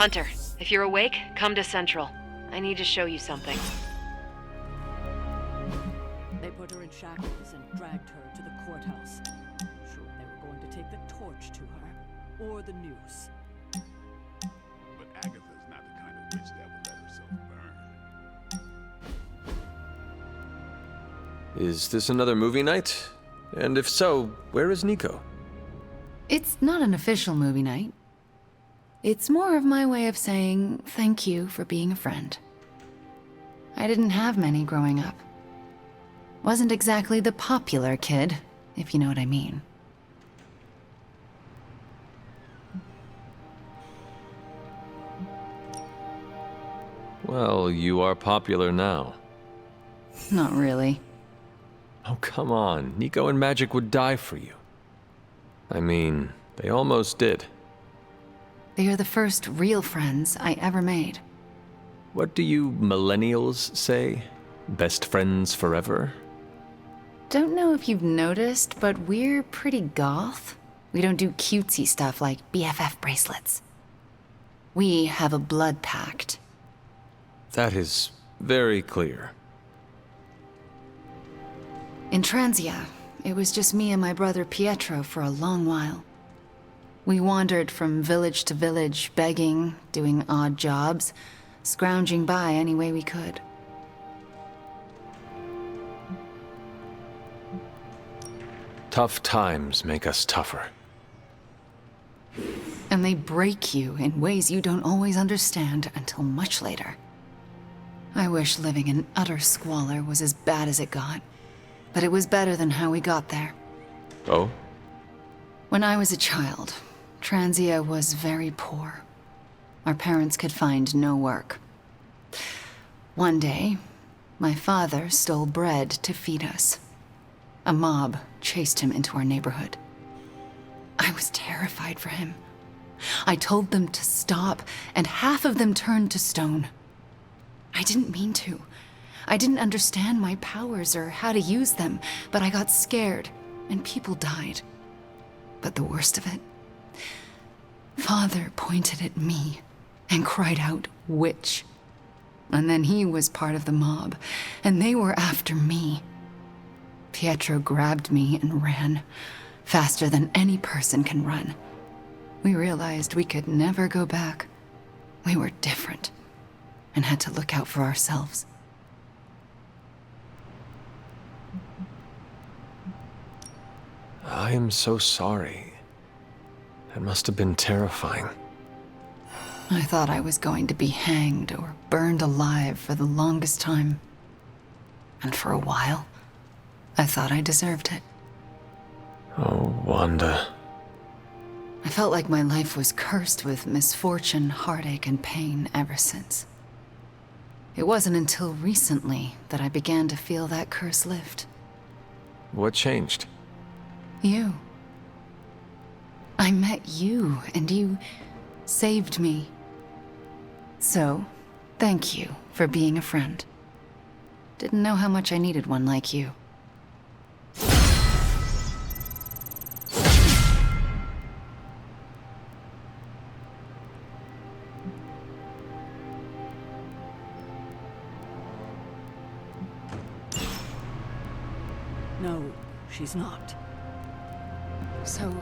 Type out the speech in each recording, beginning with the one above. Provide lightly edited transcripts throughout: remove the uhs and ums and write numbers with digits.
Hunter, if you're awake, come to Central. I need to show you something. They put her in shackles and dragged her to the courthouse. Sure, they were going to take the torch to her, or the news. But Agatha's not the kind of witch that would let herself burn. Is this another movie night? And if so, where is Nico? It's not an official movie night. It's more of my way of saying thank you for being a friend. I didn't have many growing up. Wasn't exactly the popular kid, if you know what I mean. Well, you are popular now. Not really. Oh, come on. Nico and Magic would die for you. I mean, they almost did. They are the first real friends I ever made. What do you millennials say? Best friends forever? Don't know if you've noticed, but we're pretty goth. We don't do cutesy stuff like BFF bracelets. We have a blood pact. That is very clear. In Transia, it was just me and my brother Pietro for a long while. We wandered from village to village, begging, doing odd jobs, scrounging by any way we could. Tough times make us tougher. And they break you in ways you don't always understand until much later. I wish living in utter squalor was as bad as it got, but it was better than how we got there. Oh? When I was a child, Transia was very poor. Our parents could find no work. One day, my father stole bread to feed us. A mob chased him into our neighborhood. I was terrified for him. I told them to stop, and half of them turned to stone. I didn't mean to. I didn't understand my powers or how to use them, but I got scared, and people died. But the worst of it, Father pointed at me and cried out, "Witch." And then he was part of the mob, and they were after me. Pietro grabbed me and ran, faster than any person can run. We realized we could never go back. We were different, and had to look out for ourselves. I am so sorry. That must have been terrifying. I thought I was going to be hanged or burned alive for the longest time. And for a while, I thought I deserved it. Oh, Wanda. I felt like my life was cursed with misfortune, heartache, and pain ever since. It wasn't until recently that I began to feel that curse lift. What changed? You. I met you, and you saved me. So, thank you for being a friend. Didn't know how much I needed one like you. No, she's not. So,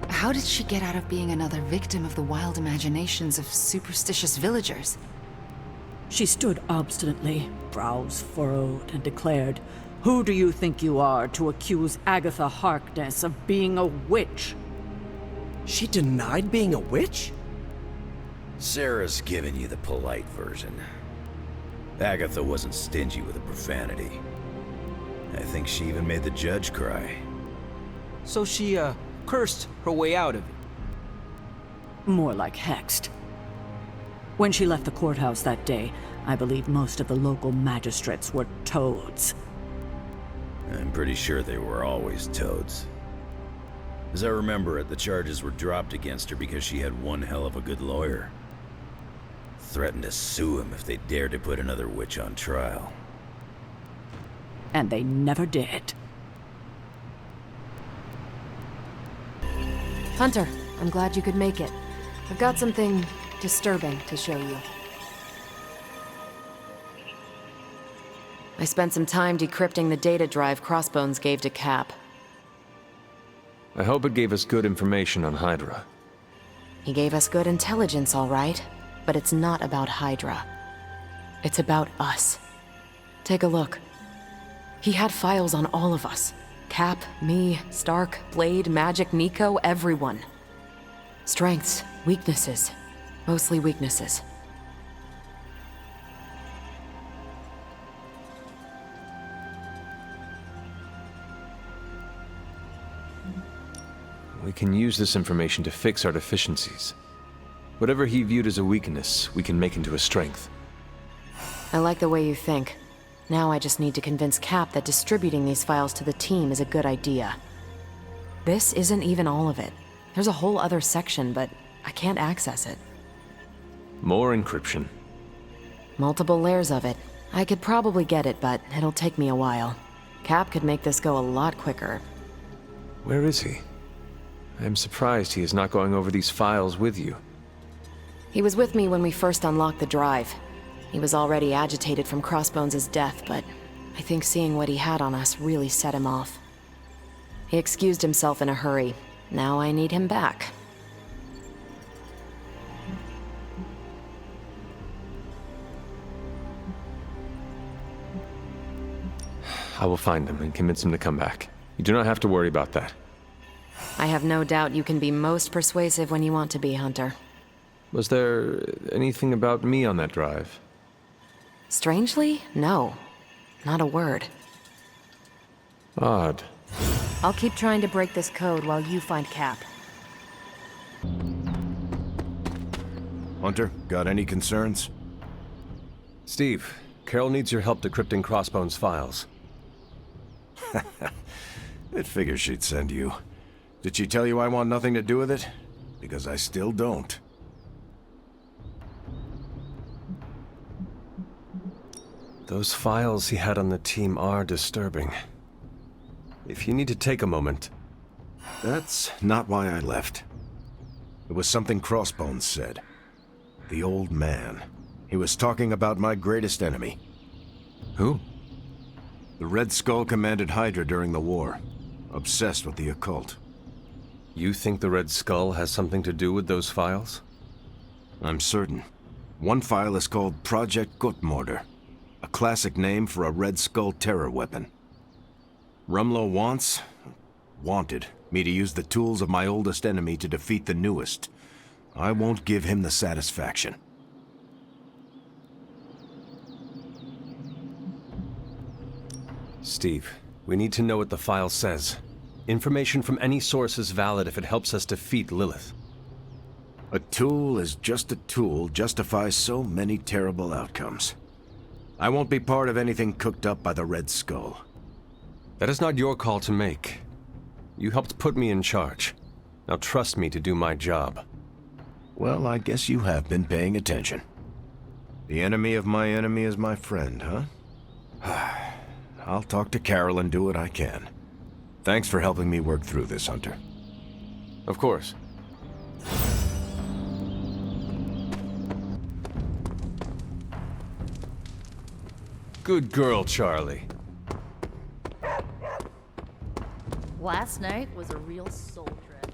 how did she get out of being another victim of the wild imaginations of superstitious villagers? She stood obstinately, brows furrowed, and declared, "Who do you think you are to accuse Agatha Harkness of being a witch?" She denied being a witch? Sarah's giving you the polite version. Agatha wasn't stingy with the profanity. I think she even made the judge cry. So she, cursed her way out of it. More like hexed. When she left the courthouse that day, I believe most of the local magistrates were toads. I'm pretty sure they were always toads. As I remember it, the charges were dropped against her because she had one hell of a good lawyer. Threatened to sue him if they dared to put another witch on trial. And they never did. Hunter, I'm glad you could make it. I've got something disturbing to show you. I spent some time decrypting the data drive Crossbones gave to Cap. I hope it gave us good information on Hydra. He gave us good intelligence, all right, but it's not about Hydra. It's about us. Take a look. He had files on all of us. Cap, me, Stark, Blade, Magic, Nico, everyone. Strengths, weaknesses. Mostly weaknesses. We can use this information to fix our deficiencies. Whatever he viewed as a weakness, we can make into a strength. I like the way you think. Now I just need to convince Cap that distributing these files to the team is a good idea. This isn't even all of it. There's a whole other section, but I can't access it. More encryption. Multiple layers of it. I could probably get it, but it'll take me a while. Cap could make this go a lot quicker. Where is he? I am surprised he is not going over these files with you. He was with me when we first unlocked the drive. He was already agitated from Crossbones' death, but I think seeing what he had on us really set him off. He excused himself in a hurry. Now I need him back. I will find him and convince him to come back. You do not have to worry about that. I have no doubt you can be most persuasive when you want to be, Hunter. Was there anything about me on that drive? Strangely, no. Not a word. Odd. I'll keep trying to break this code while you find Cap. Hunter, got any concerns? Steve, Carol needs your help decrypting Crossbones' files. It figures she'd send you. Did she tell you I want nothing to do with it? Because I still don't. Those files he had on the team are disturbing. If you need to take a moment... That's not why I left. It was something Crossbones said. The old man. He was talking about my greatest enemy. Who? The Red Skull commanded Hydra during the war. Obsessed with the occult. You think the Red Skull has something to do with those files? I'm certain. One file is called Project Gutmorder, a classic name for a Red Skull terror weapon. Rumlow wanted me to use the tools of my oldest enemy to defeat the newest. I won't give him the satisfaction. Steve, we need to know what the file says. Information from any source is valid if it helps us defeat Lilith. A tool is just a tool justifies so many terrible outcomes. I won't be part of anything cooked up by the Red Skull. That is not your call to make. You helped put me in charge. Now trust me to do my job. Well, I guess you have been paying attention. The enemy of my enemy is my friend, huh? I'll talk to Carol and do what I can. Thanks for helping me work through this, Hunter. Of course. Good girl, Charlie. Last night was a real soul trip.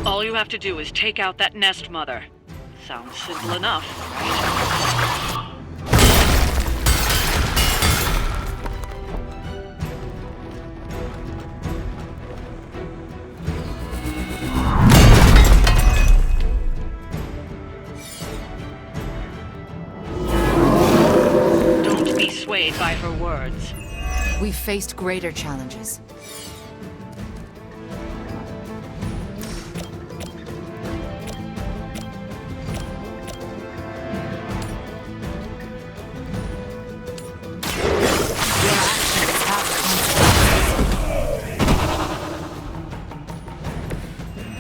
All you have to do is take out that nest mother. Sounds simple enough, right? Don't be swayed by her words. We've faced greater challenges.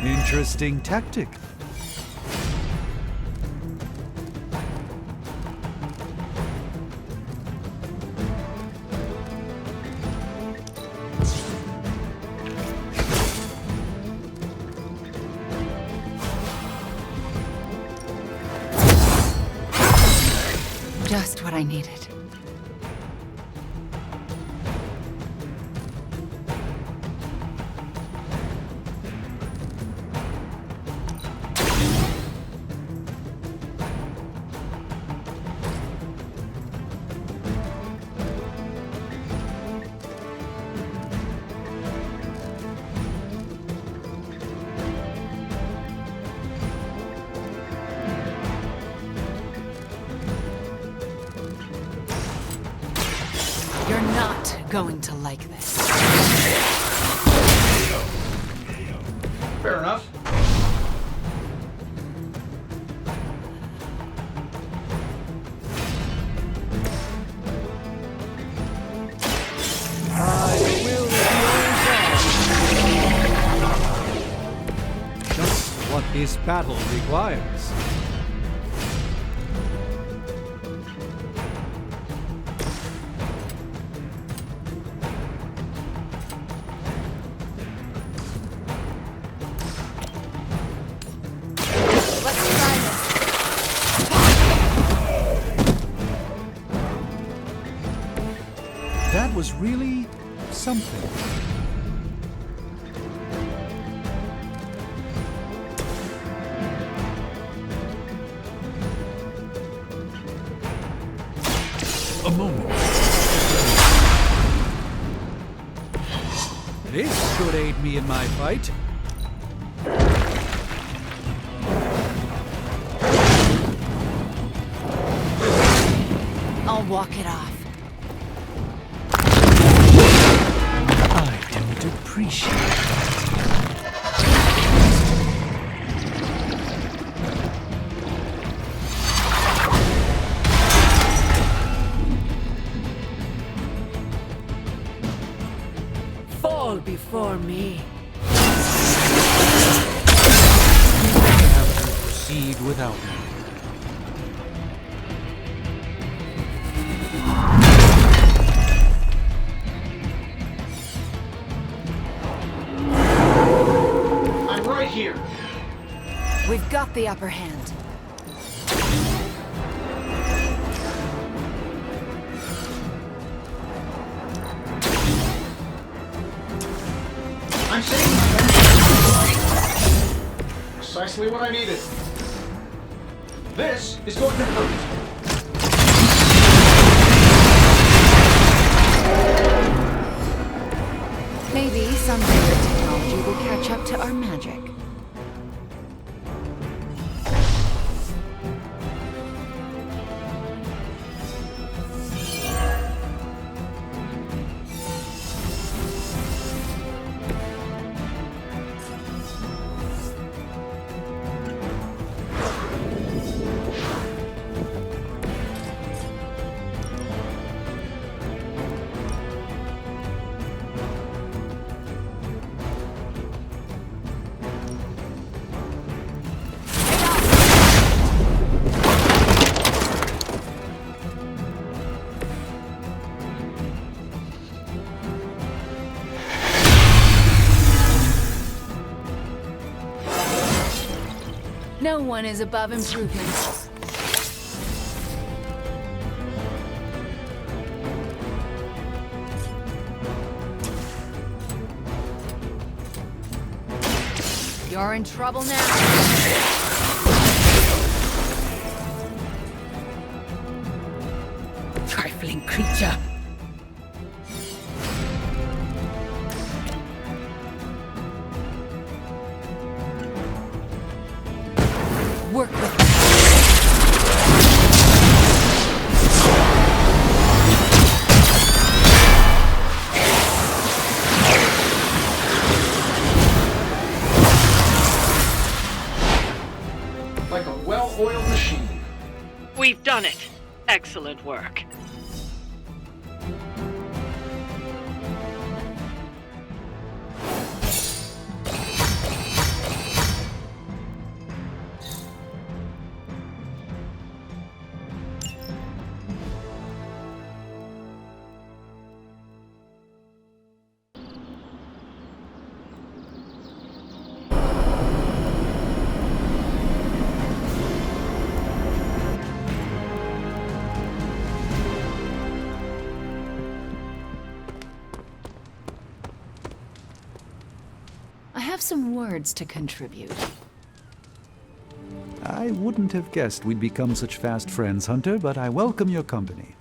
Interesting tactic. Just what I needed. You're not going to like this. Fair enough. Just what this battle requires. That was really something. A moment. This should aid me in my fight. I'll walk it off. I don't appreciate that. Fall before me. You may have to proceed without me. I'm right here. We've got the upper hand. I'm saying precisely what I needed. This is going to hurt. Maybe someday the technology will catch up to our magic. No one is above improvement. You're in trouble now. Trifling creature. Work with Like a well-oiled machine. We've done it. Excellent work. I have some words to contribute. I wouldn't have guessed we'd become such fast friends, Hunter, but I welcome your company.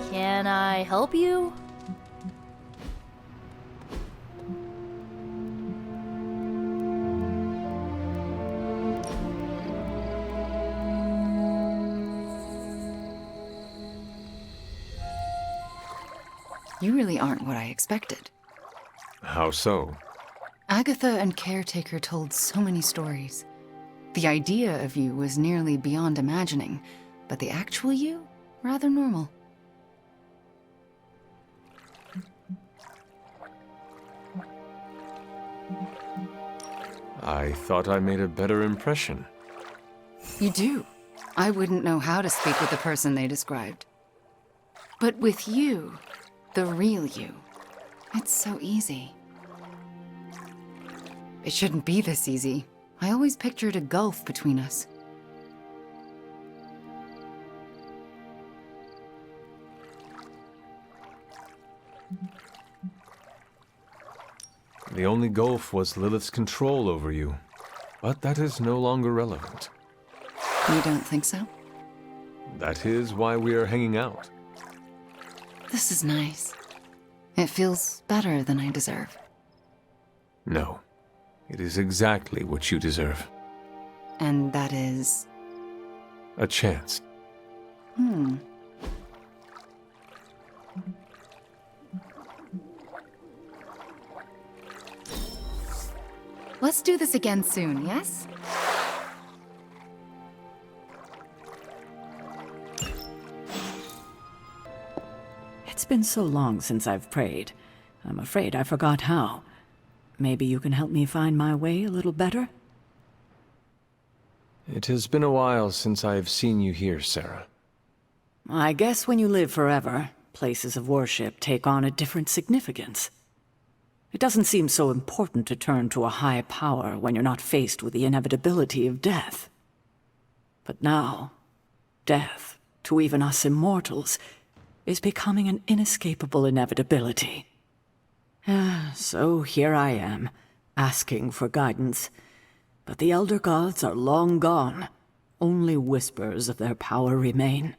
Can I help you? You really aren't what I expected. How so? Agatha and Caretaker told so many stories. The idea of you was nearly beyond imagining, but the actual you, rather normal. I thought I made a better impression. You do. I wouldn't know how to speak with the person they described. But with you, the real you, it's so easy. It shouldn't be this easy. I always pictured a gulf between us. The only gulf was Lilith's control over you. But that is no longer relevant. You don't think so? That is why we are hanging out. This is nice. It feels better than I deserve. No. It is exactly what you deserve. And that is... A chance. Let's do this again soon, yes? It's been so long since I've prayed. I'm afraid I forgot how. Maybe you can help me find my way a little better? It has been a while since I have seen you here, Sarah. I guess when you live forever, places of worship take on a different significance. It doesn't seem so important to turn to a high power when you're not faced with the inevitability of death. But now, death, to even us immortals, is becoming an inescapable inevitability. So here I am, asking for guidance. But the Elder Gods are long gone. Only whispers of their power remain.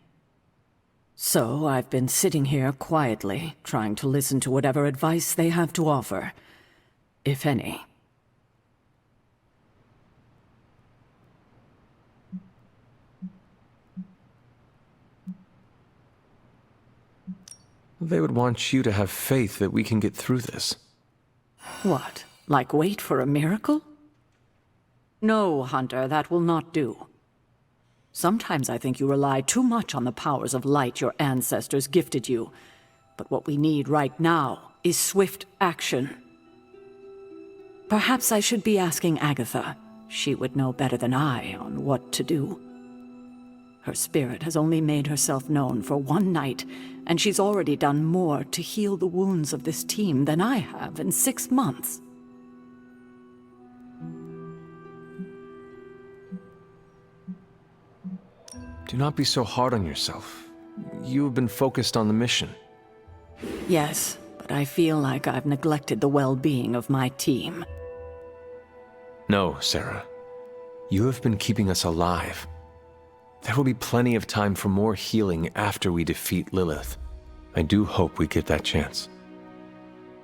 So I've been sitting here quietly, trying to listen to whatever advice they have to offer, if any. They would want you to have faith that we can get through this. What, like wait for a miracle? No, Hunter, that will not do. Sometimes I think you rely too much on the powers of light your ancestors gifted you. But what we need right now is swift action. Perhaps I should be asking Agatha. She would know better than I on what to do. Her spirit has only made herself known for one night, and she's already done more to heal the wounds of this team than I have in 6 months. Do not be so hard on yourself. You have been focused on the mission. Yes, but I feel like I've neglected the well-being of my team. No, Sarah. You have been keeping us alive. There will be plenty of time for more healing after we defeat Lilith. I do hope we get that chance.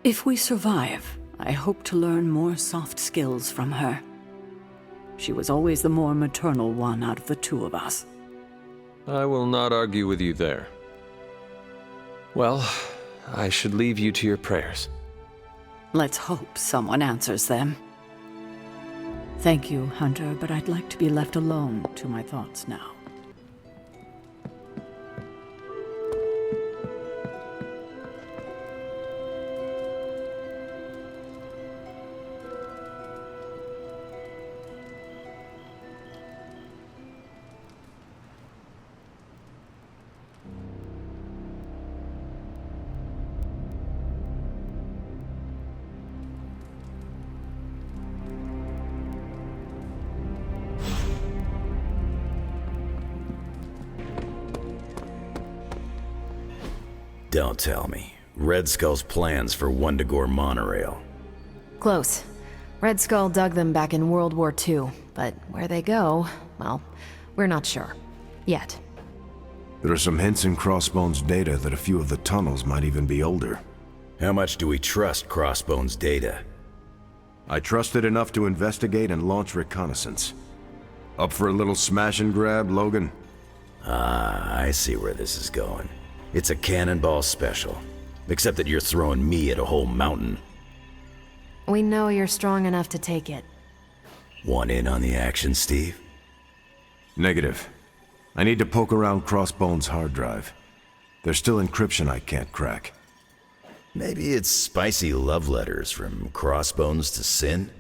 If we survive, I hope to learn more soft skills from her. She was always the more maternal one out of the two of us. I will not argue with you there. Well, I should leave you to your prayers. Let's hope someone answers them. Thank you, Hunter, but I'd like to be left alone to my thoughts now. Don't tell me. Red Skull's plans for Wundagore monorail. Close. Red Skull dug them back in World War II, but where they go, well, we're not sure. Yet. There are some hints in Crossbone's data that a few of the tunnels might even be older. How much do we trust Crossbone's data? I trust it enough to investigate and launch reconnaissance. Up for a little smash and grab, Logan? Ah, I see where this is going. It's a cannonball special. Except that you're throwing me at a whole mountain. We know you're strong enough to take it. Want in on the action, Steve? Negative. I need to poke around Crossbone's hard drive. There's still encryption I can't crack. Maybe it's spicy love letters from Crossbones to Sin?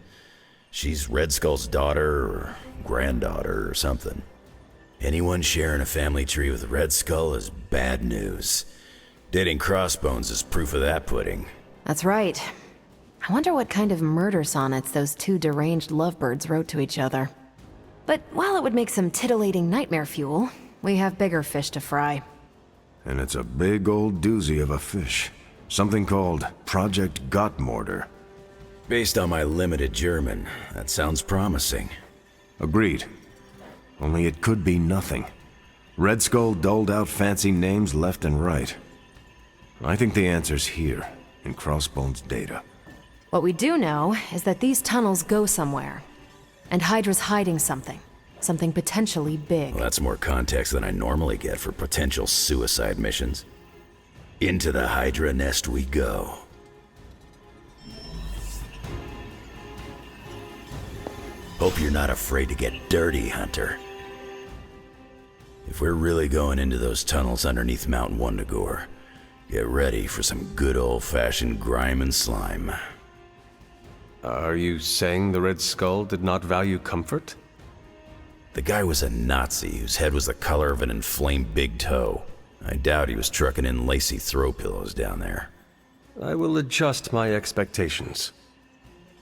She's Red Skull's daughter or granddaughter or something. Anyone sharing a family tree with Red Skull is bad news. Dating Crossbones is proof of that pudding. That's right. I wonder what kind of murder sonnets those two deranged lovebirds wrote to each other. But while it would make some titillating nightmare fuel, we have bigger fish to fry. And it's a big old doozy of a fish. Something called Project Gottmorder. Based on my limited German, that sounds promising. Agreed. Only it could be nothing. Red Skull doled out fancy names left and right. I think the answer's here, in Crossbone's data. What we do know is that these tunnels go somewhere. And Hydra's hiding something. Something potentially big. Well, that's more context than I normally get for potential suicide missions. Into the Hydra nest we go. Hope you're not afraid to get dirty, Hunter. If we're really going into those tunnels underneath Mount Wundagore, get ready for some good old-fashioned grime and slime. Are you saying the Red Skull did not value comfort? The guy was a Nazi whose head was the color of an inflamed big toe. I doubt he was trucking in lacy throw pillows down there. I will adjust my expectations.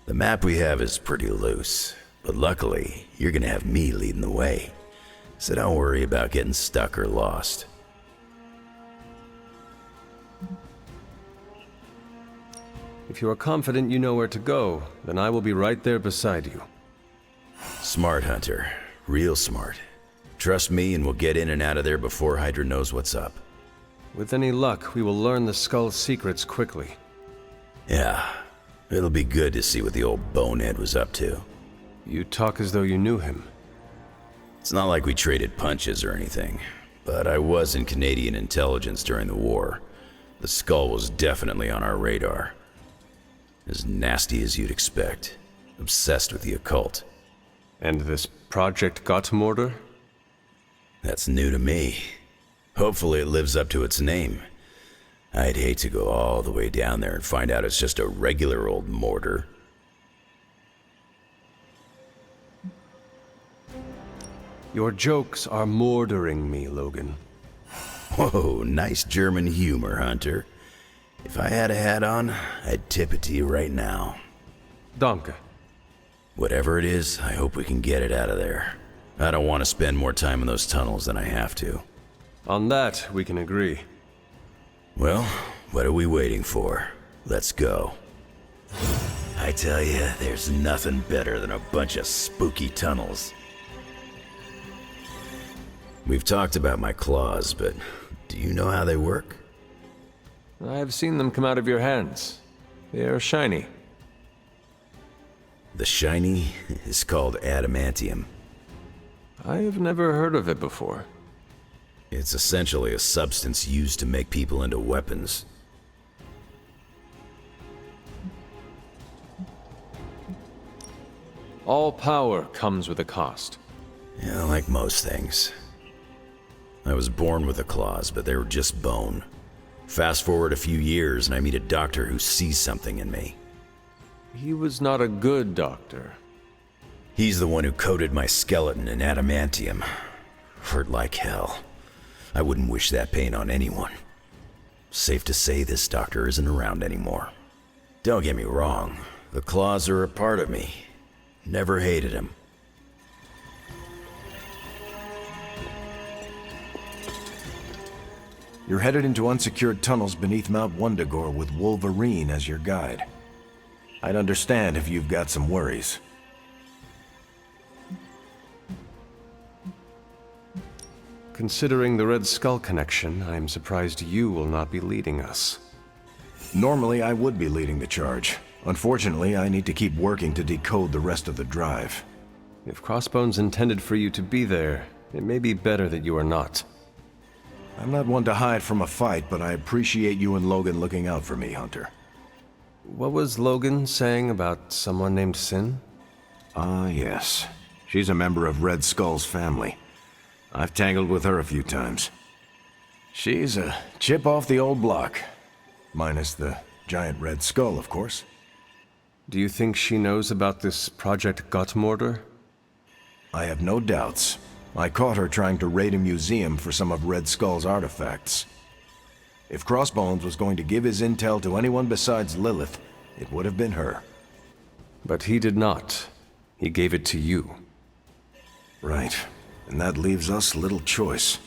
The map we have is pretty loose, but luckily, you're gonna have me leading the way. So don't worry about getting stuck or lost. If you are confident you know where to go, then I will be right there beside you. Smart, Hunter. Real smart. Trust me and we'll get in and out of there before Hydra knows what's up. With any luck, we will learn the Skull's secrets quickly. Yeah. It'll be good to see what the old bonehead was up to. You talk as though you knew him. It's not like we traded punches or anything, but I was in Canadian intelligence during the war. The Skull was definitely on our radar. As nasty as you'd expect. Obsessed with the occult. And this Project Gottmorder? That's new to me. Hopefully it lives up to its name. I'd hate to go all the way down there and find out it's just a regular old mortar. Your jokes are mordering me, Logan. Whoa, nice German humor, Hunter. If I had a hat on, I'd tip it to you right now. Danke. Whatever it is, I hope we can get it out of there. I don't want to spend more time in those tunnels than I have to. On that, we can agree. Well, What are we waiting for? Let's go. I tell you, there's nothing better than a bunch of spooky tunnels. We've talked about my claws, but do you know how they work? I've seen them come out of your hands. They are shiny. The shiny is called adamantium. I have never heard of it before. It's essentially a substance used to make people into weapons. All power comes with a cost. Yeah, like most things. I was born with the claws, but they were just bone. Fast forward a few years and I meet a doctor who sees something in me. He was not a good doctor. He's the one who coated my skeleton in adamantium. Hurt like hell. I wouldn't wish that pain on anyone. Safe to say this doctor isn't around anymore. Don't get me wrong, the claws are a part of me. Never hated him. You're headed into unsecured tunnels beneath Mount Wundagore with Wolverine as your guide. I'd understand if you've got some worries. Considering the Red Skull connection, I'm surprised you will not be leading us. Normally, I would be leading the charge. Unfortunately, I need to keep working to decode the rest of the drive. If Crossbones intended for you to be there, it may be better that you are not. I'm not one to hide from a fight, but I appreciate you and Logan looking out for me, Hunter. What was Logan saying about someone named Sin? Ah, yes. She's a member of Red Skull's family. I've tangled with her a few times. She's a chip off the old block. Minus the giant Red Skull, of course. Do you think she knows about this Project Gottmorder? I have no doubts. I caught her trying to raid a museum for some of Red Skull's artifacts. If Crossbones was going to give his intel to anyone besides Lilith, it would have been her. But he did not. He gave it to you. Right. And that leaves us little choice.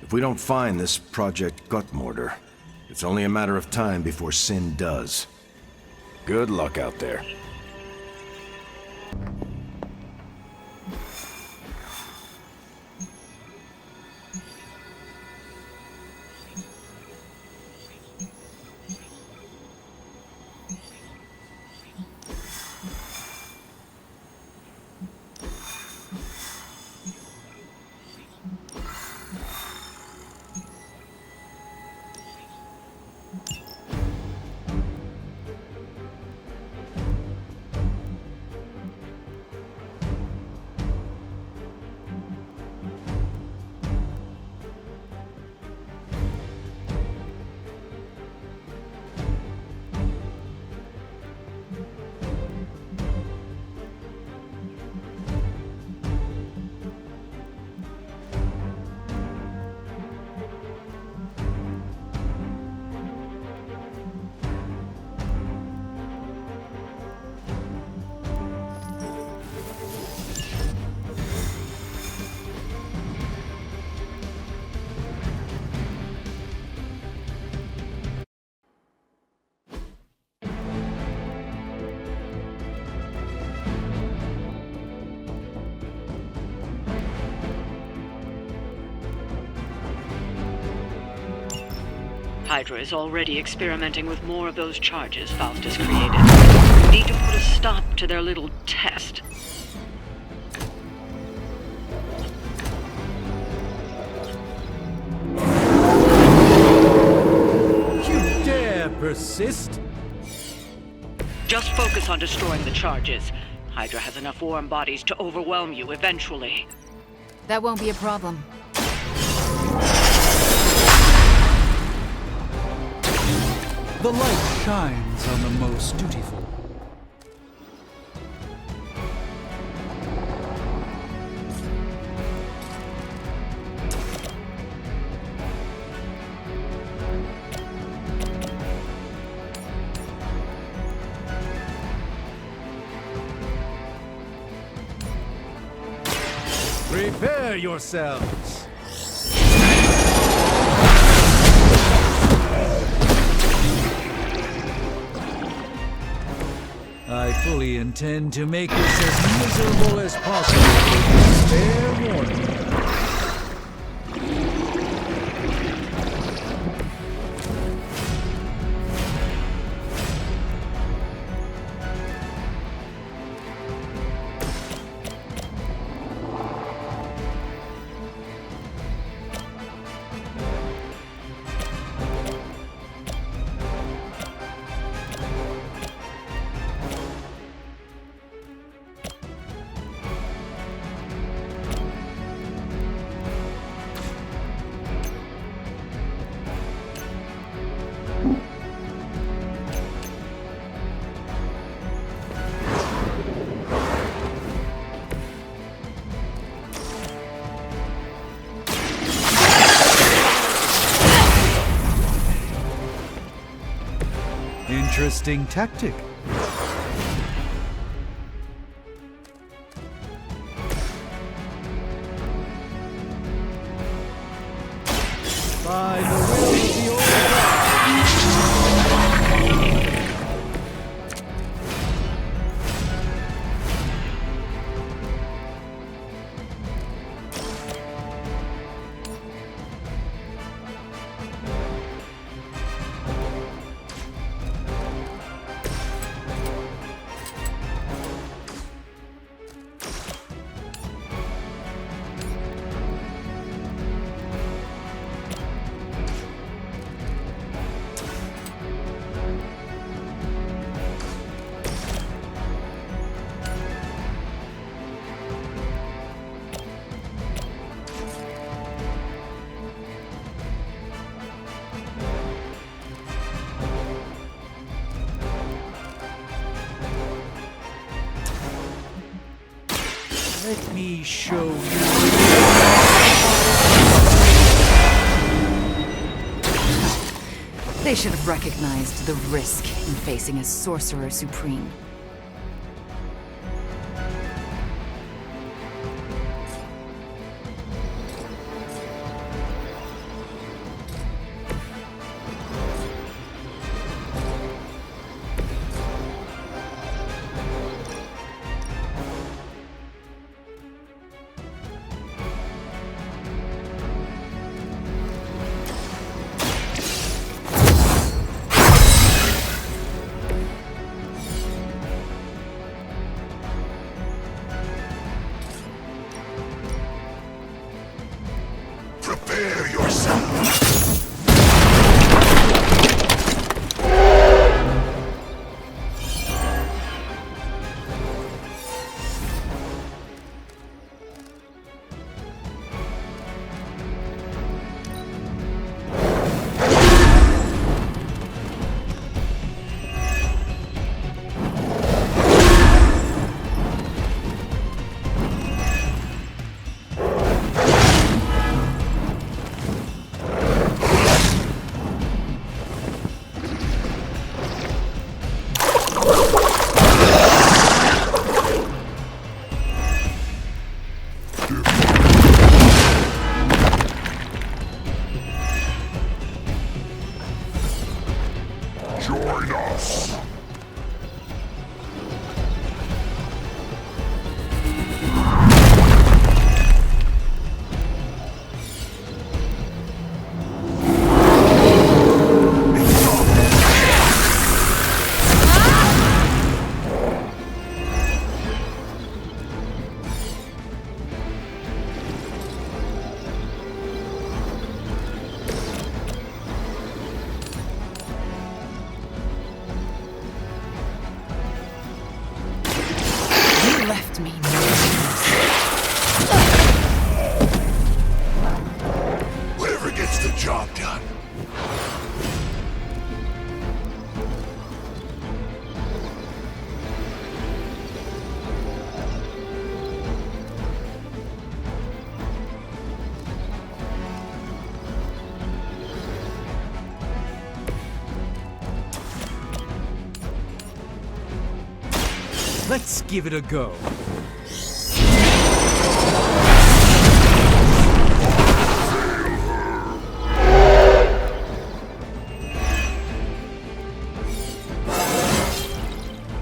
If we don't find this Project Gottmorder, it's only a matter of time before Sin does. Good luck out there. Hydra is already experimenting with more of those charges Faustus created. We need to put a stop to their little test. You dare persist? Just focus on destroying the charges. Hydra has enough warm bodies to overwhelm you eventually. That won't be a problem. The light shines on the most dutiful. Prepare yourselves! fully intend to make this as miserable as possible with fair warning. Interesting tactic. By the will of the old Let me show you. They should have recognized the risk in facing a sorcerer supreme. Prepare yourself. Join us. Left me no Whatever gets the job done. Let's give it a go.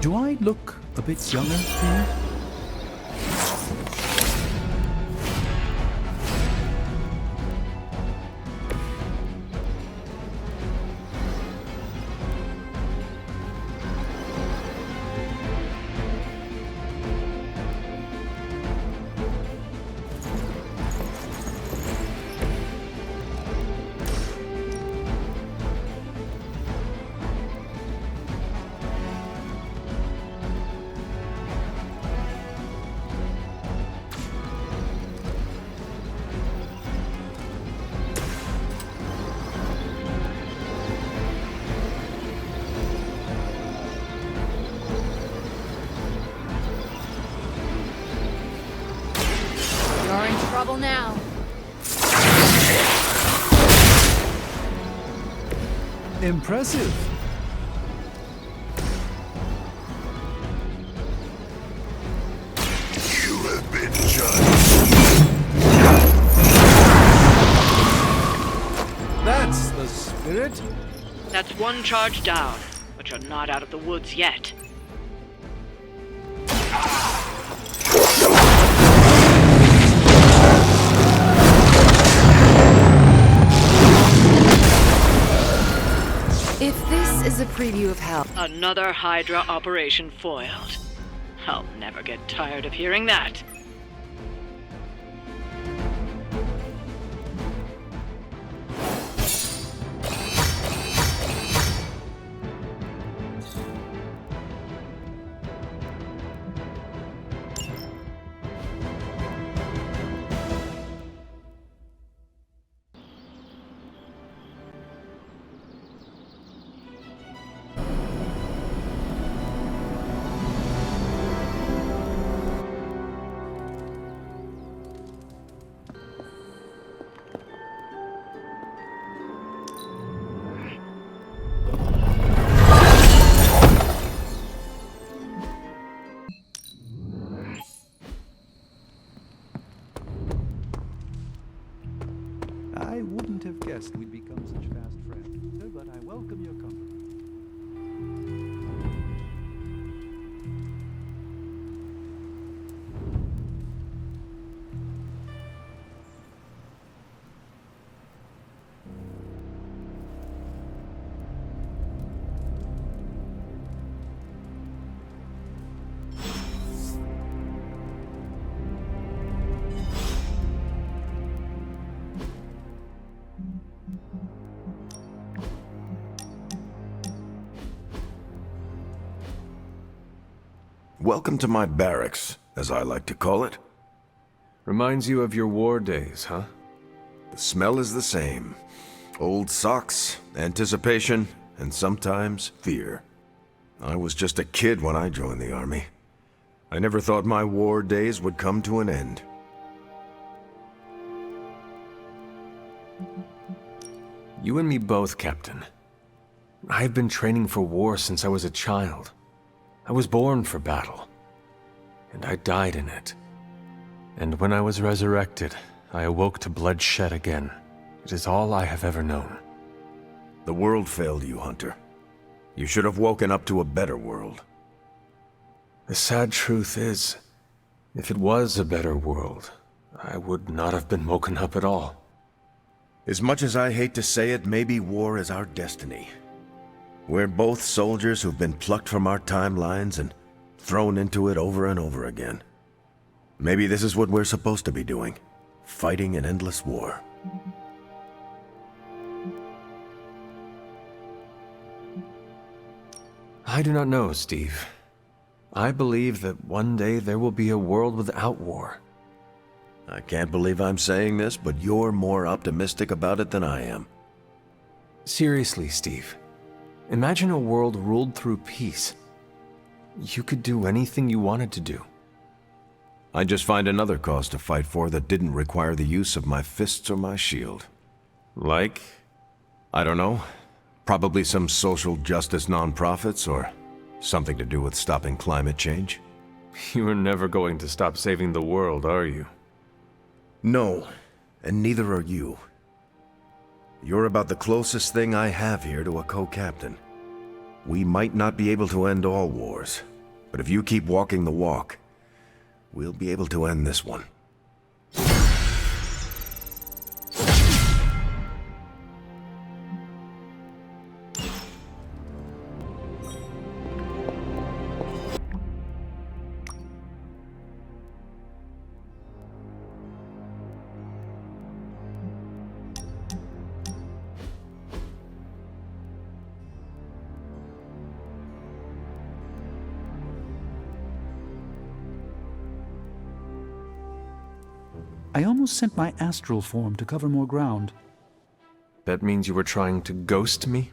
Do I look a bit younger to you? You're in trouble now. Impressive. You have been judged. That's the spirit. That's one charge down, but you're not out of the woods yet. If this is a preview of hell, Another Hydra operation foiled. I'll never get tired of hearing that. I wouldn't have guessed we'd become such fast friends, but I welcome your company. Welcome to my barracks, as I like to call it. Reminds you of your war days, huh? The smell is the same. Old socks, anticipation, and sometimes fear. I was just a kid when I joined the army. I never thought my war days would come to an end. You and me both, Captain. I've been training for war since I was a child. I was born for battle, and I died in it. And when I was resurrected, I awoke to bloodshed again. It is all I have ever known. The world failed you, Hunter. You should have woken up to a better world. The sad truth is, if it was a better world, I would not have been woken up at all. As much as I hate to say it, maybe war is our destiny. We're both soldiers who've been plucked from our timelines and thrown into it over and over again. Maybe this is what we're supposed to be doing, fighting an endless war. I do not know, Steve. I believe that one day there will be a world without war. I can't believe I'm saying this, but you're more optimistic about it than I am. Seriously, Steve. Imagine a world ruled through peace. You could do anything you wanted to do. I'd just find another cause to fight for that didn't require the use of my fists or my shield. Like? I don't know. Probably some social justice nonprofits or something to do with stopping climate change. You are never going to stop saving the world, are you? No, and neither are you. You're about the closest thing I have here to a co-captain. We might not be able to end all wars, but if you keep walking the walk, we'll be able to end this one. I almost sent my astral form to cover more ground. That means you were trying to ghost me?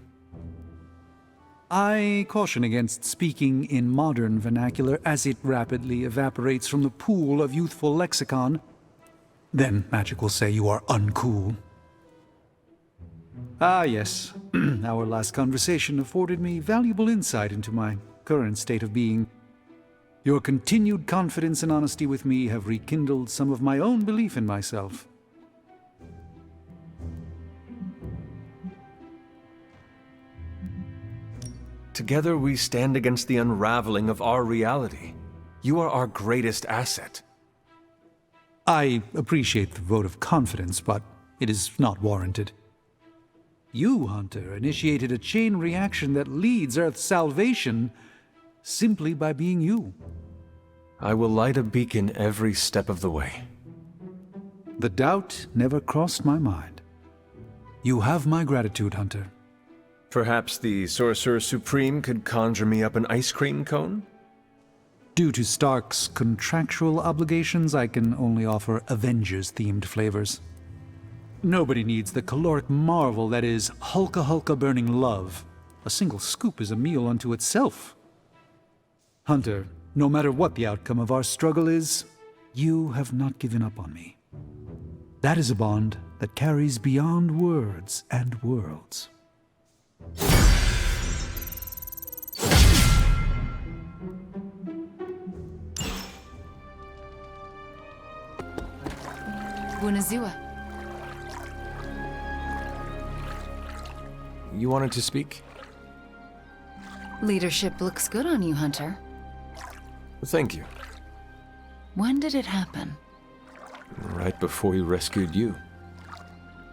I caution against speaking in modern vernacular as it rapidly evaporates from the pool of youthful lexicon. Then magic will say you are uncool. Ah, yes. Our last conversation afforded me valuable insight into my current state of being. Your continued confidence and honesty with me have rekindled some of my own belief in myself. Together we stand against the unraveling of our reality. You are our greatest asset. I appreciate the vote of confidence, but it is not warranted. You, Hunter, initiated a chain reaction that leads Earth's salvation simply by being you. I will light a beacon every step of the way. The doubt never crossed my mind. You have my gratitude, Hunter. Perhaps the Sorcerer Supreme could conjure me up an ice cream cone? Due to Stark's contractual obligations, I can only offer Avengers-themed flavors. Nobody needs the caloric marvel that is Hulka Hulka burning love. A single scoop is a meal unto itself. Hunter, no matter what the outcome of our struggle is, you have not given up on me. That is a bond that carries beyond words and worlds. Bunazua. You wanted to speak? Leadership looks good on you, Hunter. Thank you. When did it happen? Right before we rescued you.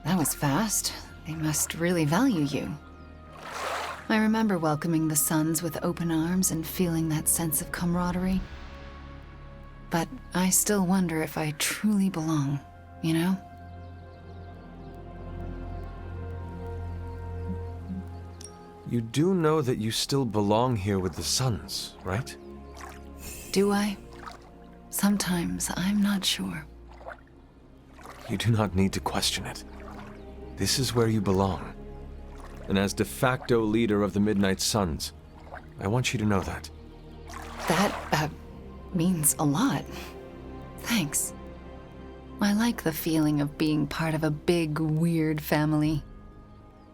That was fast. They must really value you. I remember welcoming the Suns with open arms and feeling that sense of camaraderie. But I still wonder if I truly belong, you know? You do know that you still belong here with the Suns, right? Do I? Sometimes I'm not sure. You do not need to question it. This is where you belong. And as de facto leader of the Midnight Suns, I want you to know that. That, means a lot. Thanks. I like the feeling of being part of a big, weird family.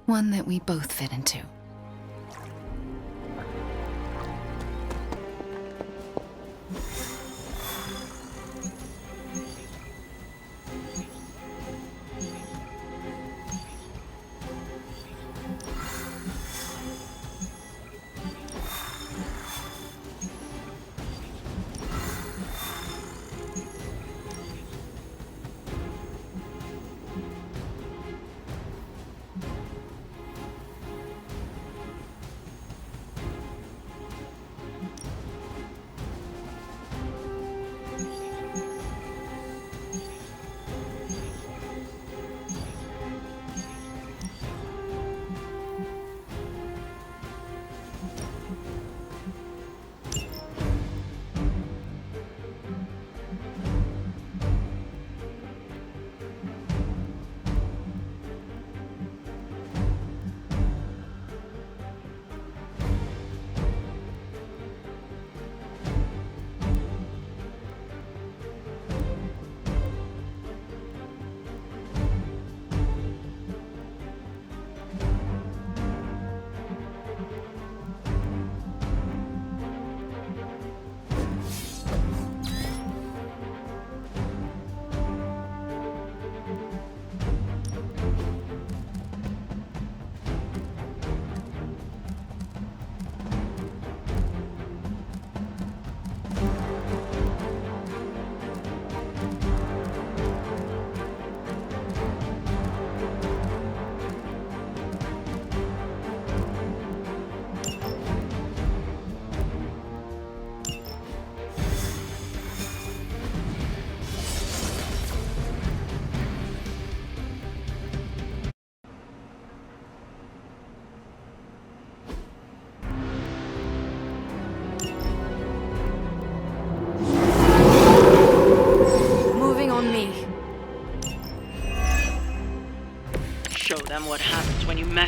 One that we both fit into.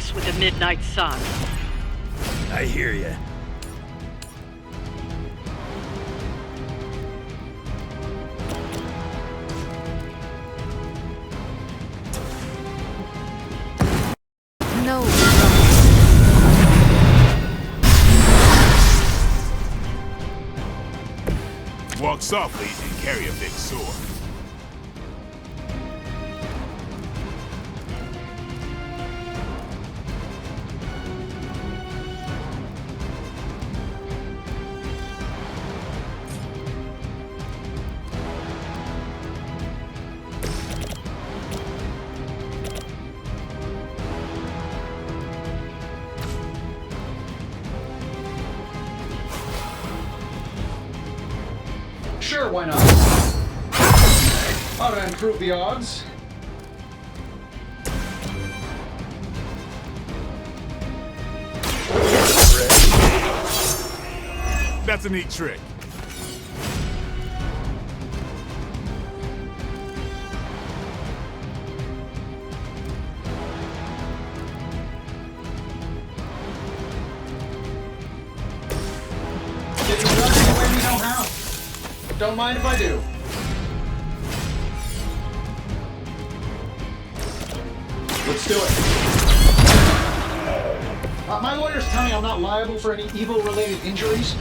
mess with the midnight sun. I hear ya. No. Walk softly and carry a big sword. Sure, why not? Ought to improve the odds. That's a neat trick. Get your guns the way we know how. Don't mind if I do. Let's do it. My lawyers tell me I'm not liable for any evil-related injuries.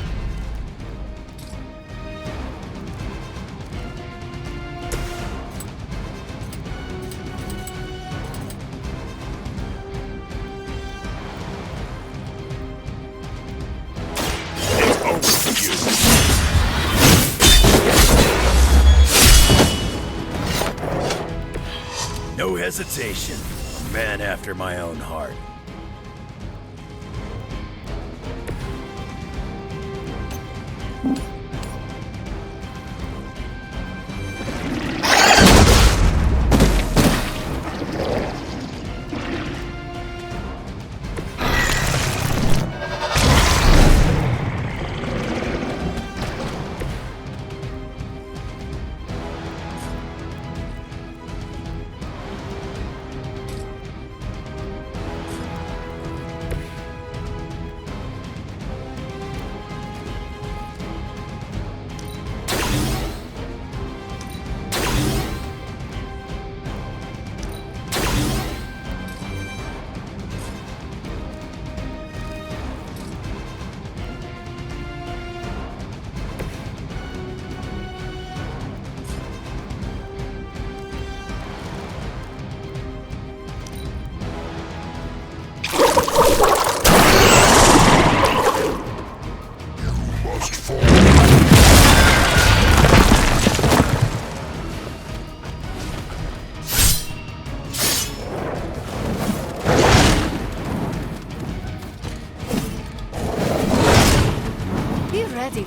No hesitation. A man after my own heart.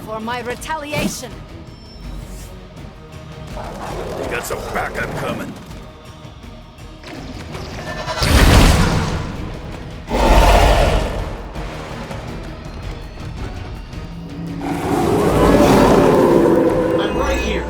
For my retaliation. Got some backup coming. I'm right here.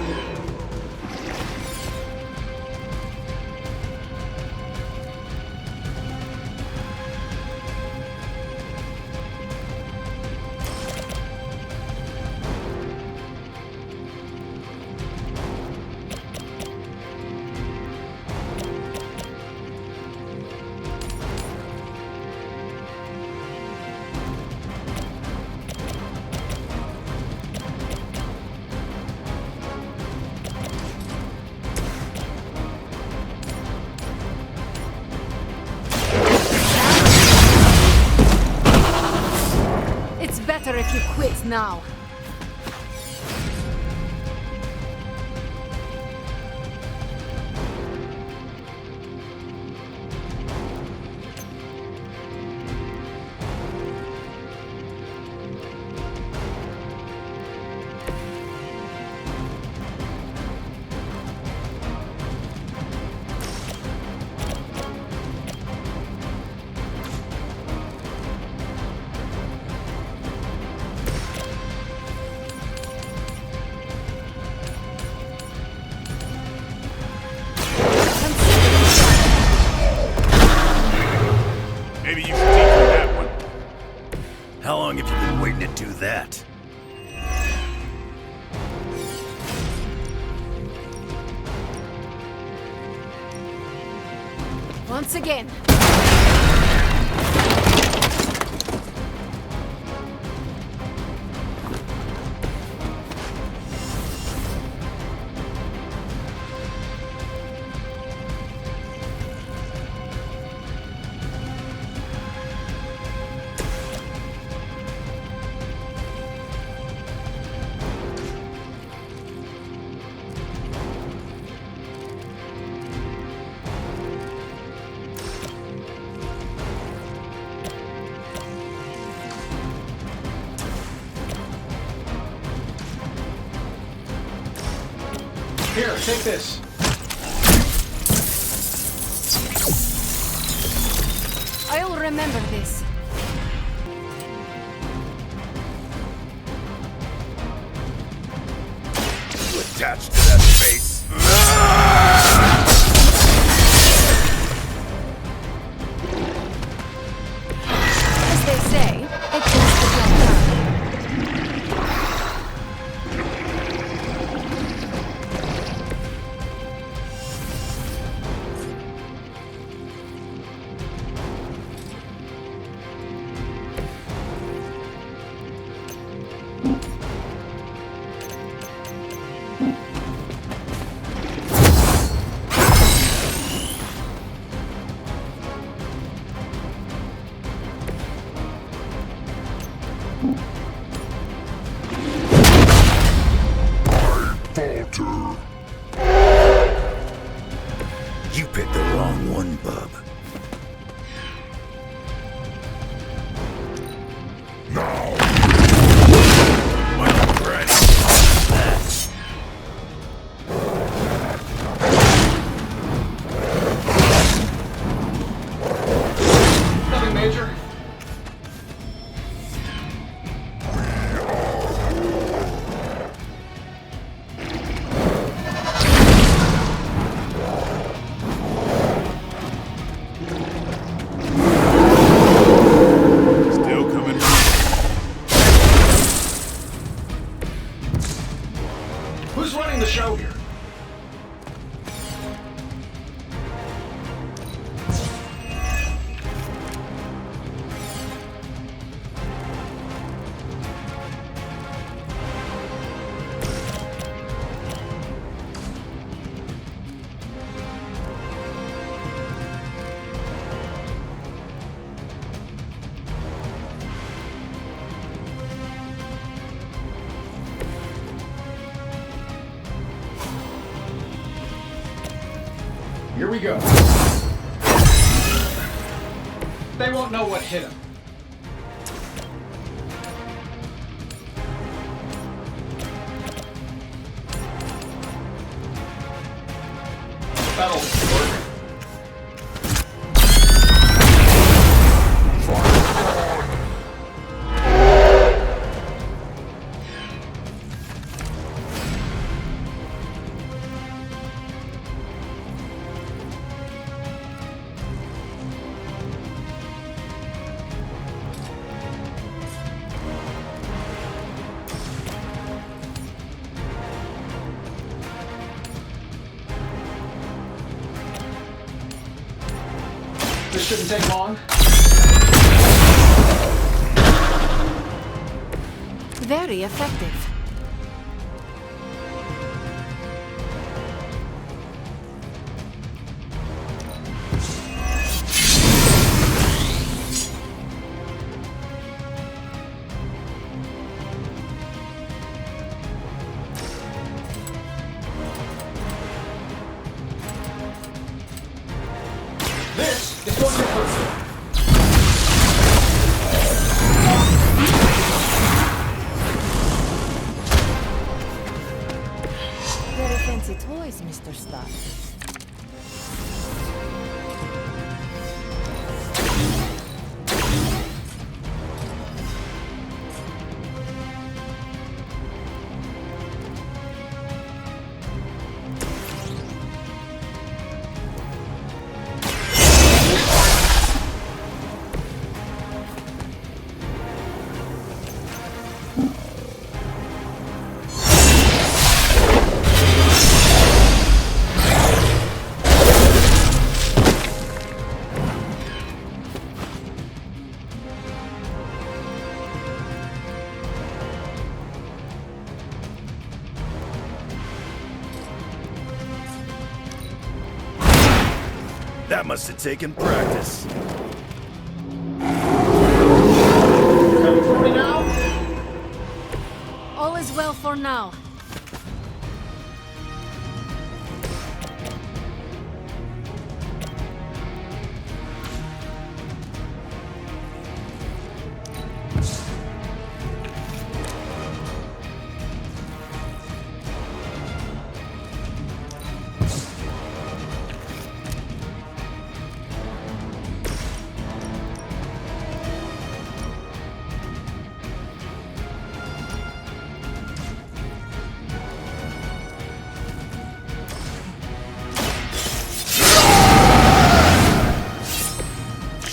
Better if you quit now. seems to take for that one. How long have you been waiting to do that? Once again. Here, take this. I'll remember this. You attached to that face? As they say, it gets the job done. You picked the wrong one, bub. Now. My friend. Nothing major. Still coming. Who's running the show here? Here we go. They won't know what hit him. That'll work. This shouldn't take long. Very effective. This is going to hurt. That must have taken practice. 740 now? All is well for now.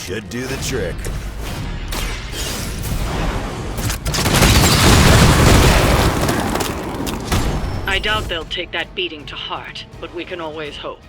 Should do the trick. I doubt they'll take that beating to heart, but we can always hope.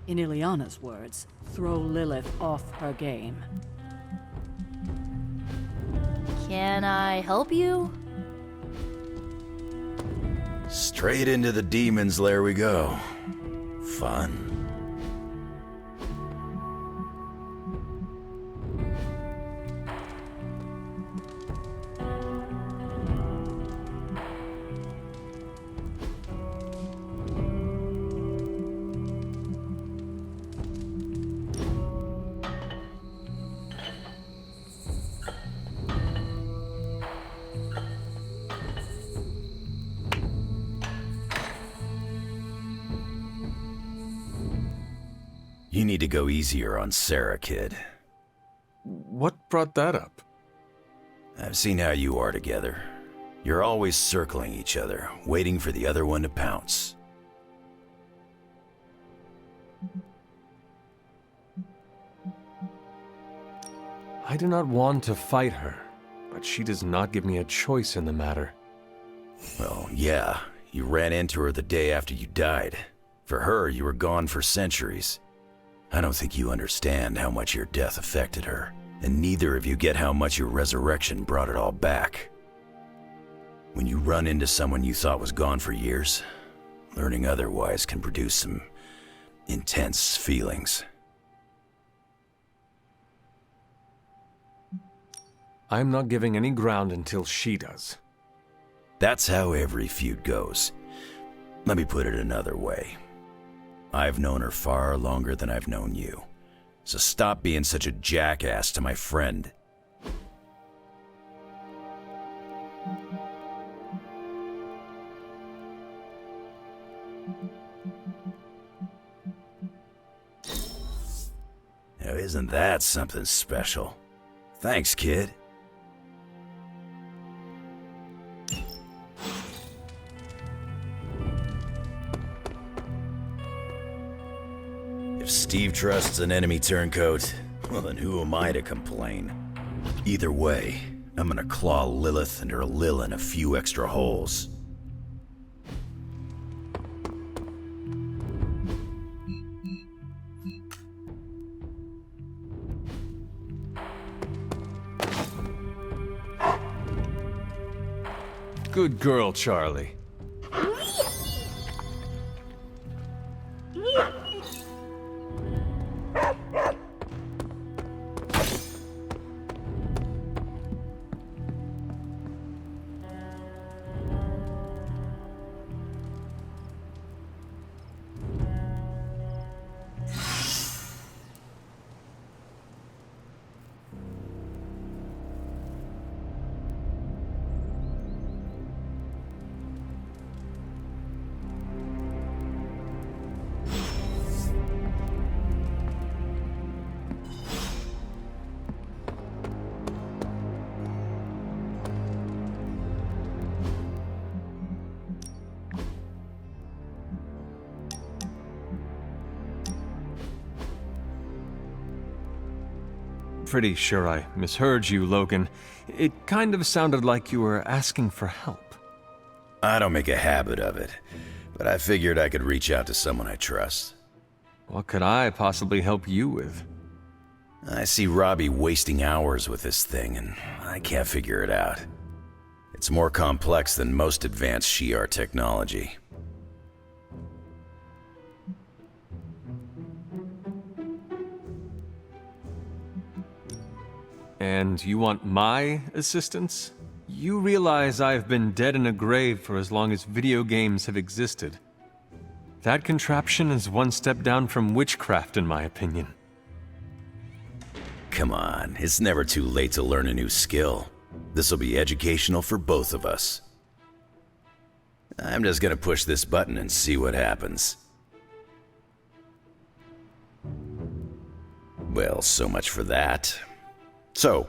In Ileana's words, throw Lilith off her game. Can I help you? Straight into the demon's lair we go. Fun. You need to go easier on Sarah, kid. What brought that up? I've seen how you are together. You're always circling each other, waiting for the other one to pounce. I do not want to fight her, but she does not give me a choice in the matter. Well, yeah, you ran into her the day after you died. For her, you were gone for centuries. I don't think you understand how much your death affected her, and neither of you get how much your resurrection brought it all back. When you run into someone you thought was gone for years, learning otherwise can produce some intense feelings. I'm not giving any ground until she does. That's how every feud goes. Let me put it another way. I've known her far longer than I've known you. So stop being such a jackass to my friend. Now isn't that something special? Thanks, kid. If Steve trusts an enemy turncoat, well then who am I to complain? Either way, I'm gonna claw Lilith and her Lilin a few extra holes. Good girl, Charlie. pretty sure I misheard you, Logan. It kind of sounded like you were asking for help. I don't make a habit of it, but I figured I could reach out to someone I trust. What could I possibly help you with? I see Robbie wasting hours with this thing, and I can't figure it out. It's more complex than most advanced Shi'ar technology. And you want my assistance? You realize I've been dead in a grave for as long as video games have existed. That contraption is one step down from witchcraft, in my opinion. Come on, it's never too late to learn a new skill. This'll be educational for both of us. I'm just gonna push this button and see what happens. Well, so much for that. So,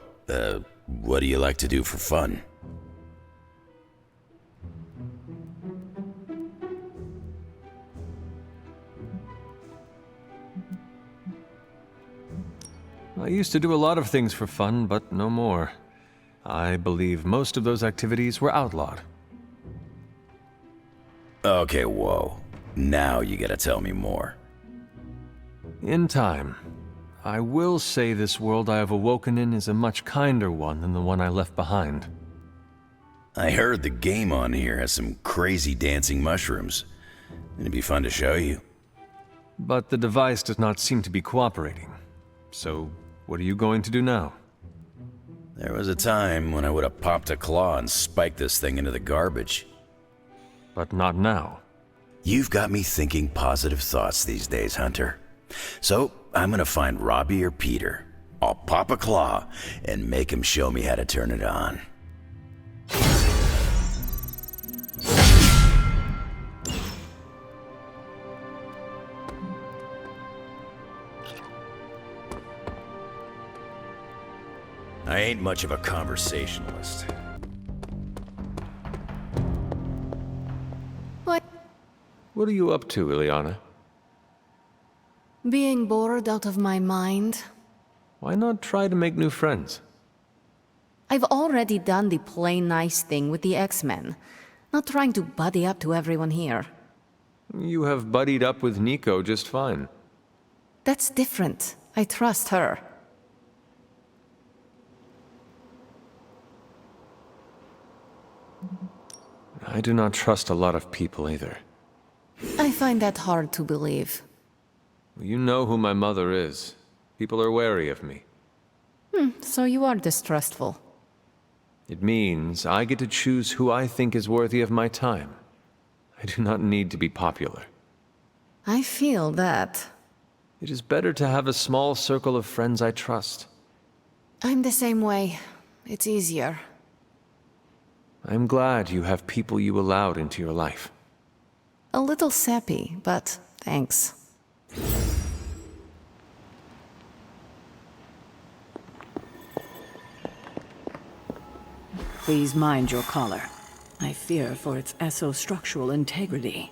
what do you like to do for fun? I used to do a lot of things for fun, but no more. I believe most of those activities were outlawed. Okay, whoa. Now you gotta tell me more. In time. I will say this world I have awoken in is a much kinder one than the one I left behind. I heard the game on here has some crazy dancing mushrooms. It'd be fun to show you. But the device does not seem to be cooperating. So, what are you going to do now? There was a time when I would have popped a claw and spiked this thing into the garbage. But not now. You've got me thinking positive thoughts these days, Hunter. So, I'm gonna find Robbie or Peter. I'll pop a claw and make him show me how to turn it on. I ain't much of a conversationalist. What are you up to, Ileana? Being bored out of my mind. Why not try to make new friends? I've already done the play nice thing with the X-Men. Not trying to buddy up to everyone here. You have buddied up with Nico just fine. That's different. I trust her. I do not trust a lot of people either. I find that hard to believe. You know who my mother is. People are wary of me. So you are distrustful. It means I get to choose who I think is worthy of my time. I do not need to be popular. I feel that. It is better to have a small circle of friends I trust. I'm the same way. It's easier. I'm glad you have people you allowed into your life. A little sappy, but thanks. Please mind your collar. I fear for its esostructural integrity.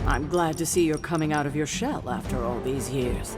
I'm glad to see you're coming out of your shell after all these years.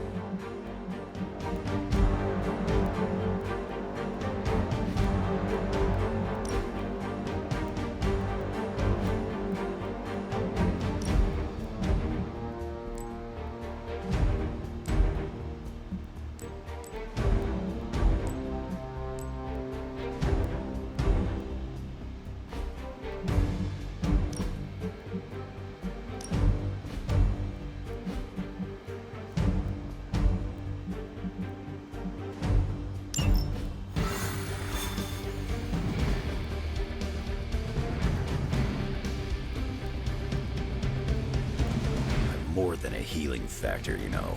appealing factor, you know.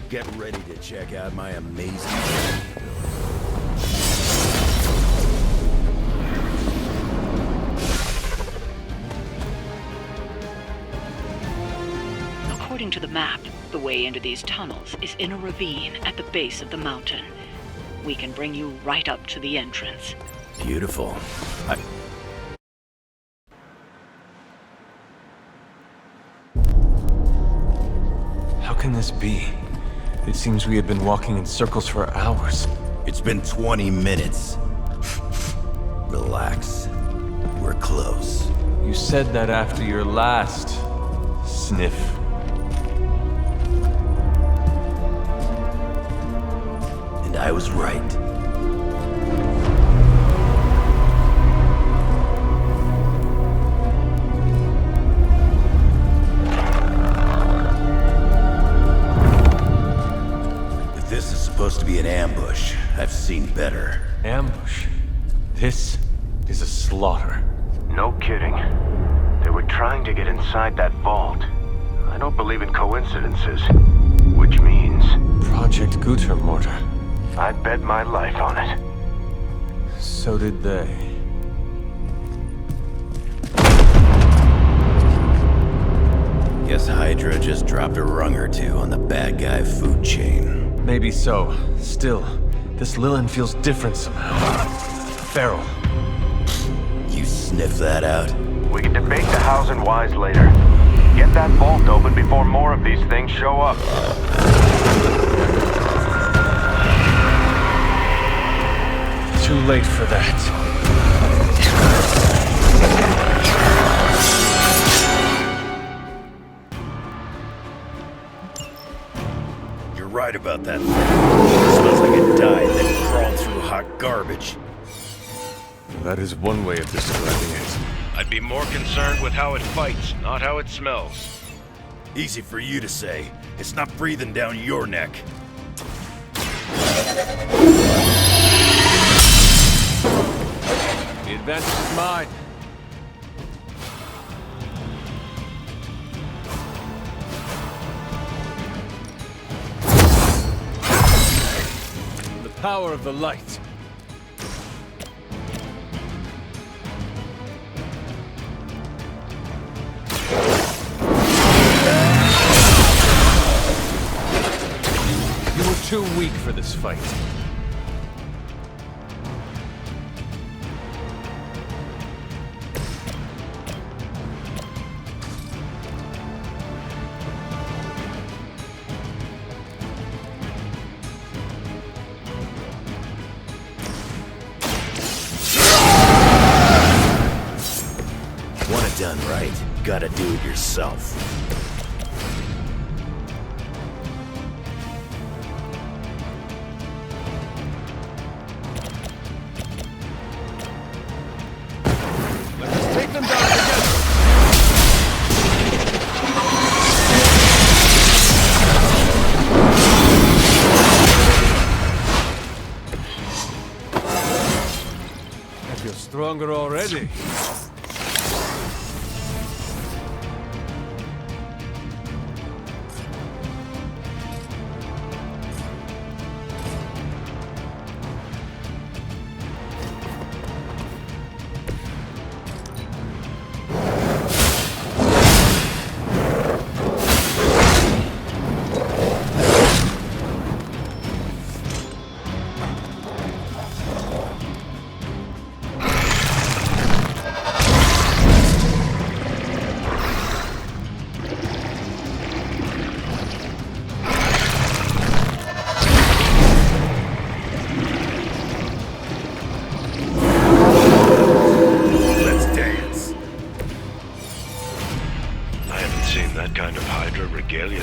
Get ready to check out my amazing... According to the map, the way into these tunnels is in a ravine at the base of the mountain. We can bring you right up to the entrance. Beautiful. How can this be? It seems we had been walking in circles for hours. It's been 20 minutes. Relax. We're close. You said that after your last sniff. And I was right. If this is supposed to be an ambush, I've seen better. Ambush? This is a slaughter. No kidding. They were trying to get inside that vault. I don't believe in coincidences. Which means... Project Gutermortar. I'd bet my life on it. So did they. Guess Hydra just dropped a rung or two on the bad guy food chain. Maybe so. Still, this Lilin feels different somehow. Feral. You sniff that out? We can debate the hows and whys later. Get that vault open before more of these things show up. Too late for that. You're right about that thing. It smells like it died, then crawled through hot garbage. That is one way of describing it. I'd be more concerned with how it fights, not how it smells. Easy for you to say. It's not breathing down your neck. The advantage is mine. The power of the light. You were too weak for this fight. Want it done right, gotta do it yourself. Take them down together! I feel stronger already.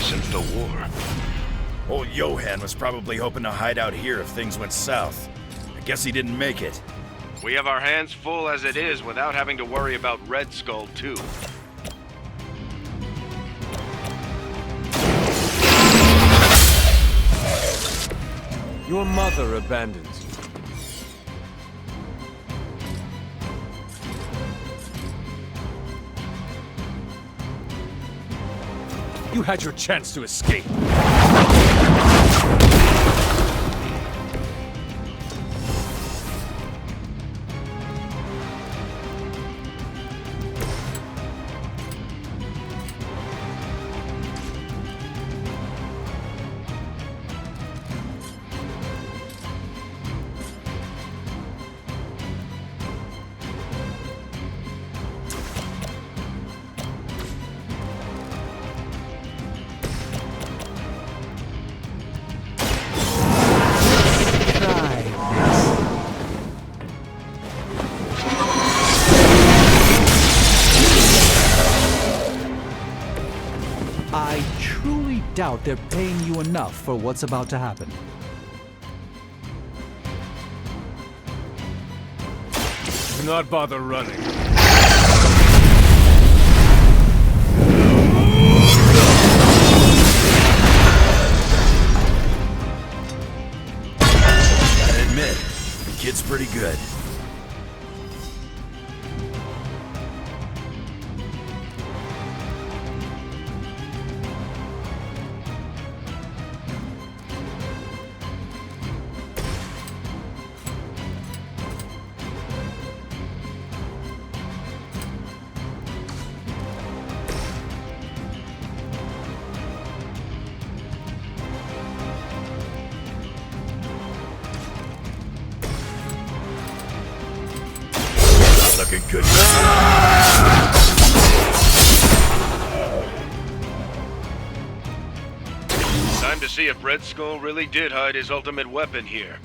Since the war. Old Johan was probably hoping to hide out here if things went south. I guess he didn't make it. We have our hands full as it is without having to worry about Red Skull too. Your mother abandons you. You had your chance to escape. I truly doubt they're paying you enough for what's about to happen. Do not bother running. Gotta admit, the kid's pretty good. Looking good. Time to see if Red Skull really did hide his ultimate weapon here.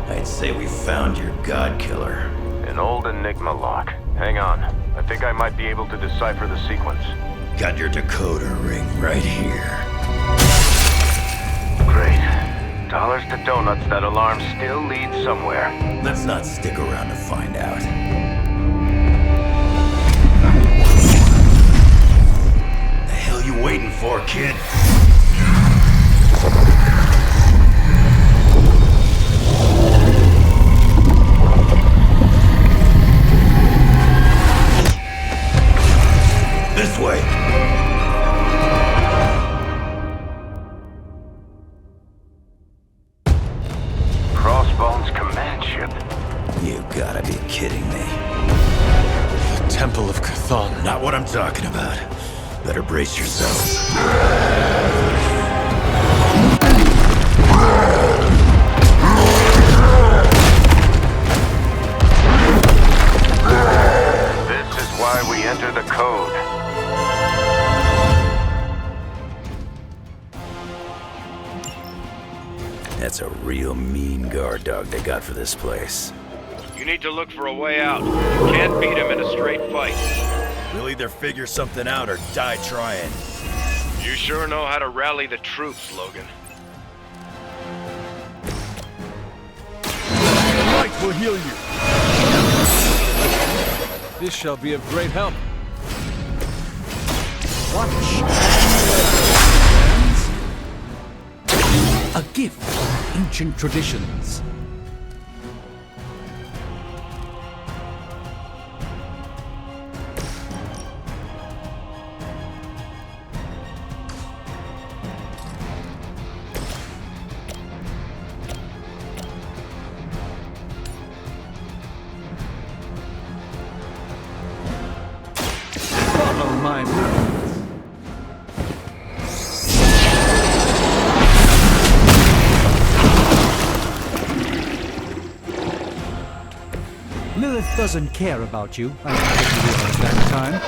I'd say we found your god killer. An old Enigma lock. Hang on. I think I might be able to decipher the sequence. Got your decoder ring right here. Great. Dollars to donuts, that alarm still leads somewhere. Let's not stick around to find out. The hell you waiting for, kid? This way. Crossbones command ship. You gotta be kidding me. The Temple of Cthulhu. Not what I'm talking about. Better brace yourself. This is why we enter the code. That's a real mean guard dog they got for this place. You need to look for a way out. You can't beat him in a straight fight. We'll either figure something out or die trying. You sure know how to rally the troops, Logan. Light will heal you. This shall be of great help. Watch. A gift of ancient traditions. Follow my movements. Lilith doesn't care about you. I think you realize that in time.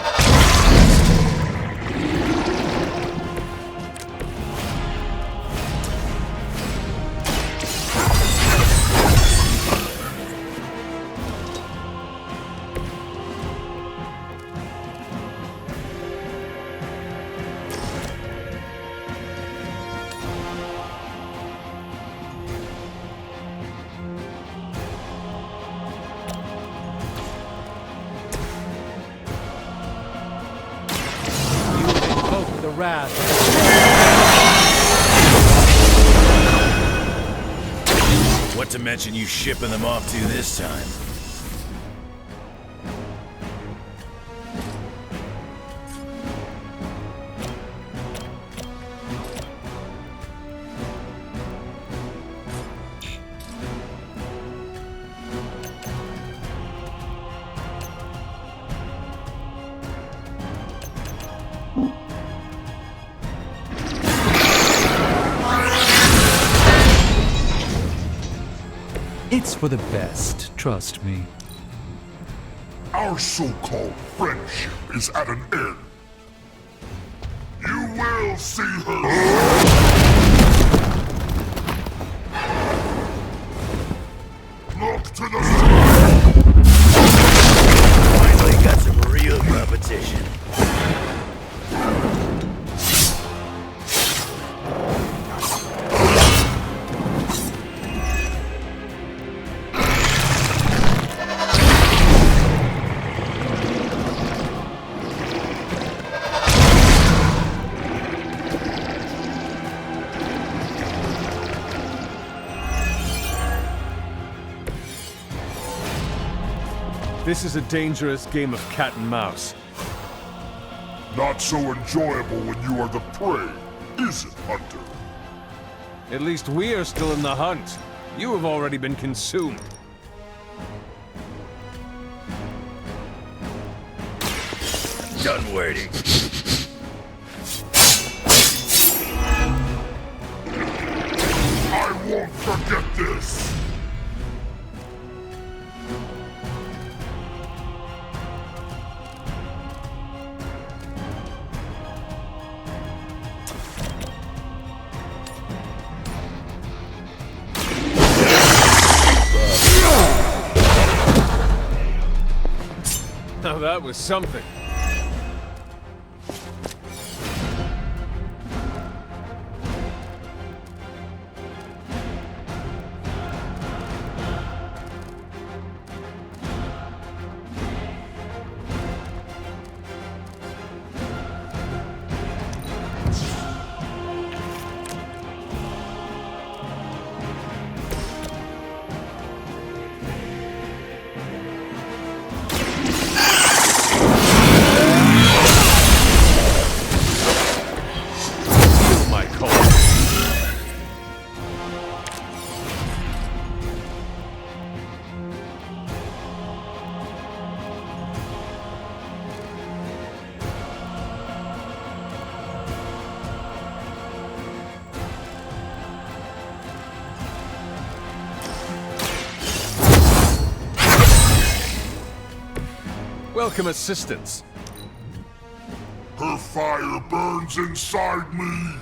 wrath. What to mention you shipping them off to this time? It's for the best, trust me. Our so-called friendship is at an end. You will see her. Look to the side. Finally got some real competition. This is a dangerous game of cat and mouse. Not so enjoyable when you are the prey, is it, Hunter? At least we are still in the hunt. You have already been consumed. Done waiting. I won't forget this! Now that was something. Welcome assistance. Her fire burns inside me.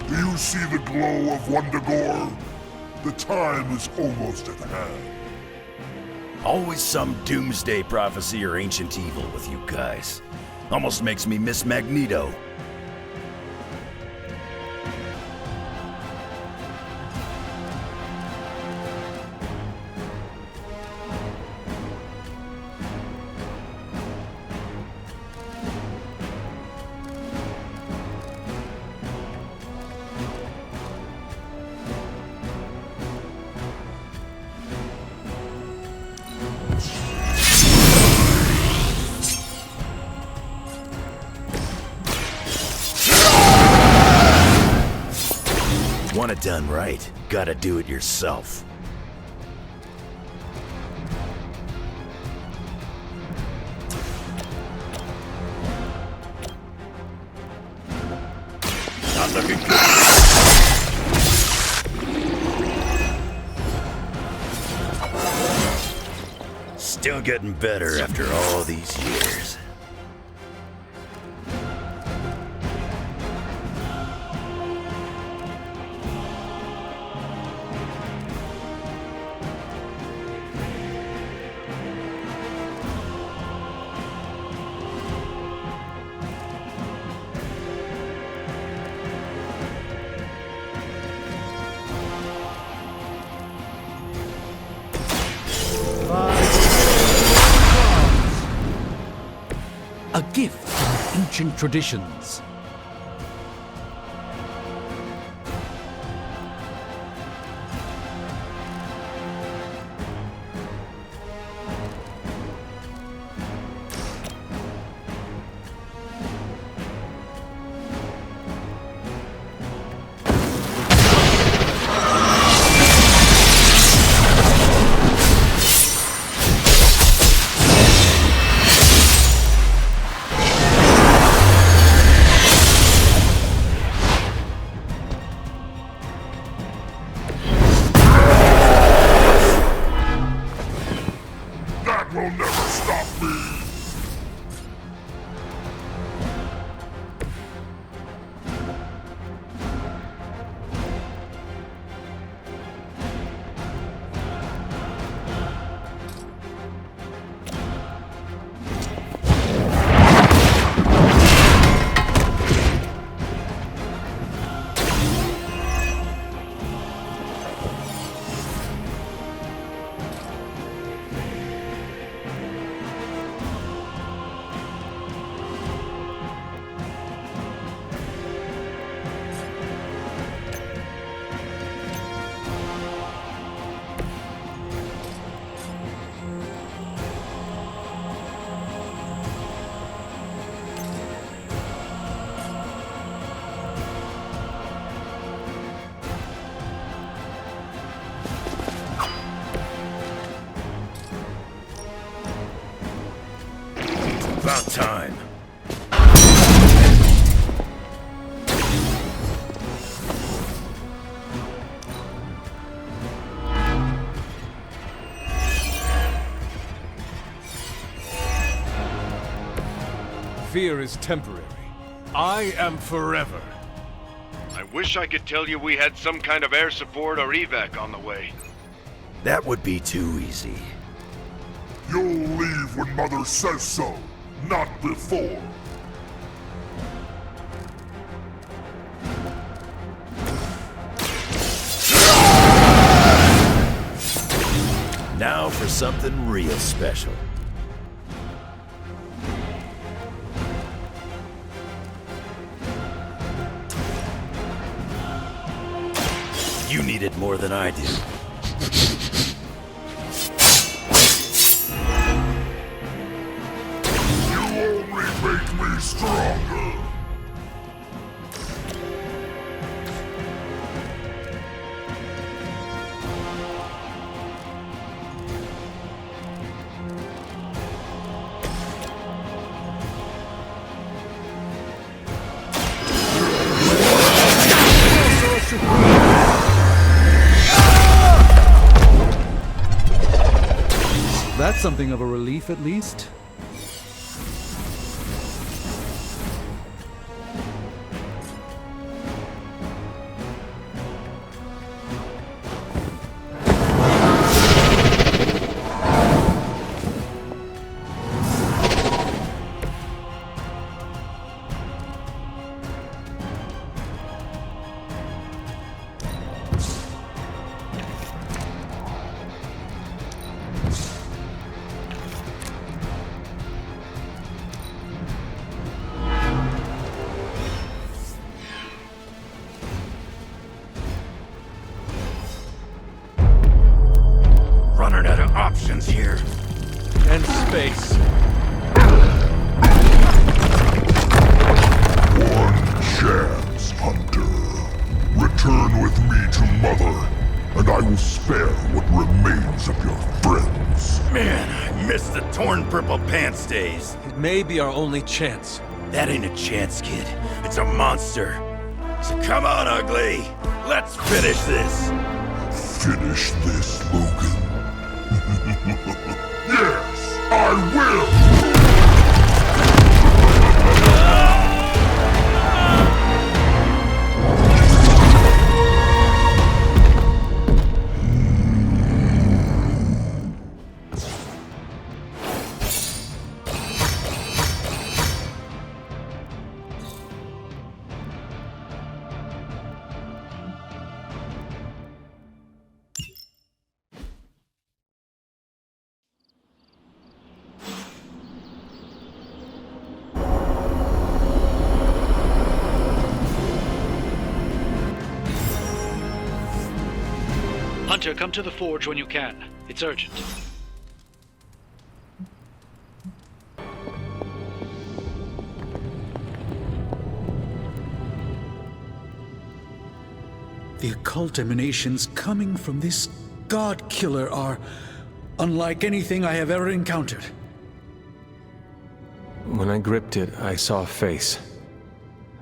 Do you see the glow of Wundagore? The time is almost at hand. Always some doomsday prophecy or ancient evil with you guys. Almost makes me miss Magneto. Want it done right, gotta do it yourself. not looking good. Still getting better after all these years. A gift from ancient traditions. Will never stop me! About time. Fear is temporary. I am forever. I wish I could tell you we had some kind of air support or evac on the way. That would be too easy. You'll leave when Mother says so, not before. Now for something real special. You need it more than I do. Make me stronger. That's something of a relief, at least. Running out of options here. And space. One chance, Hunter. Return with me to Mother, and I will spare what remains of your friends. Man, I miss the torn purple pants days. It may be our only chance. That ain't a chance, kid. It's a monster. So come on, Ugly! Let's finish this! Finish this, Logan? Yes, I will! Hunter, come to the forge when you can. It's urgent. The occult emanations coming from this god killer are unlike anything I have ever encountered. When I gripped it, I saw a face.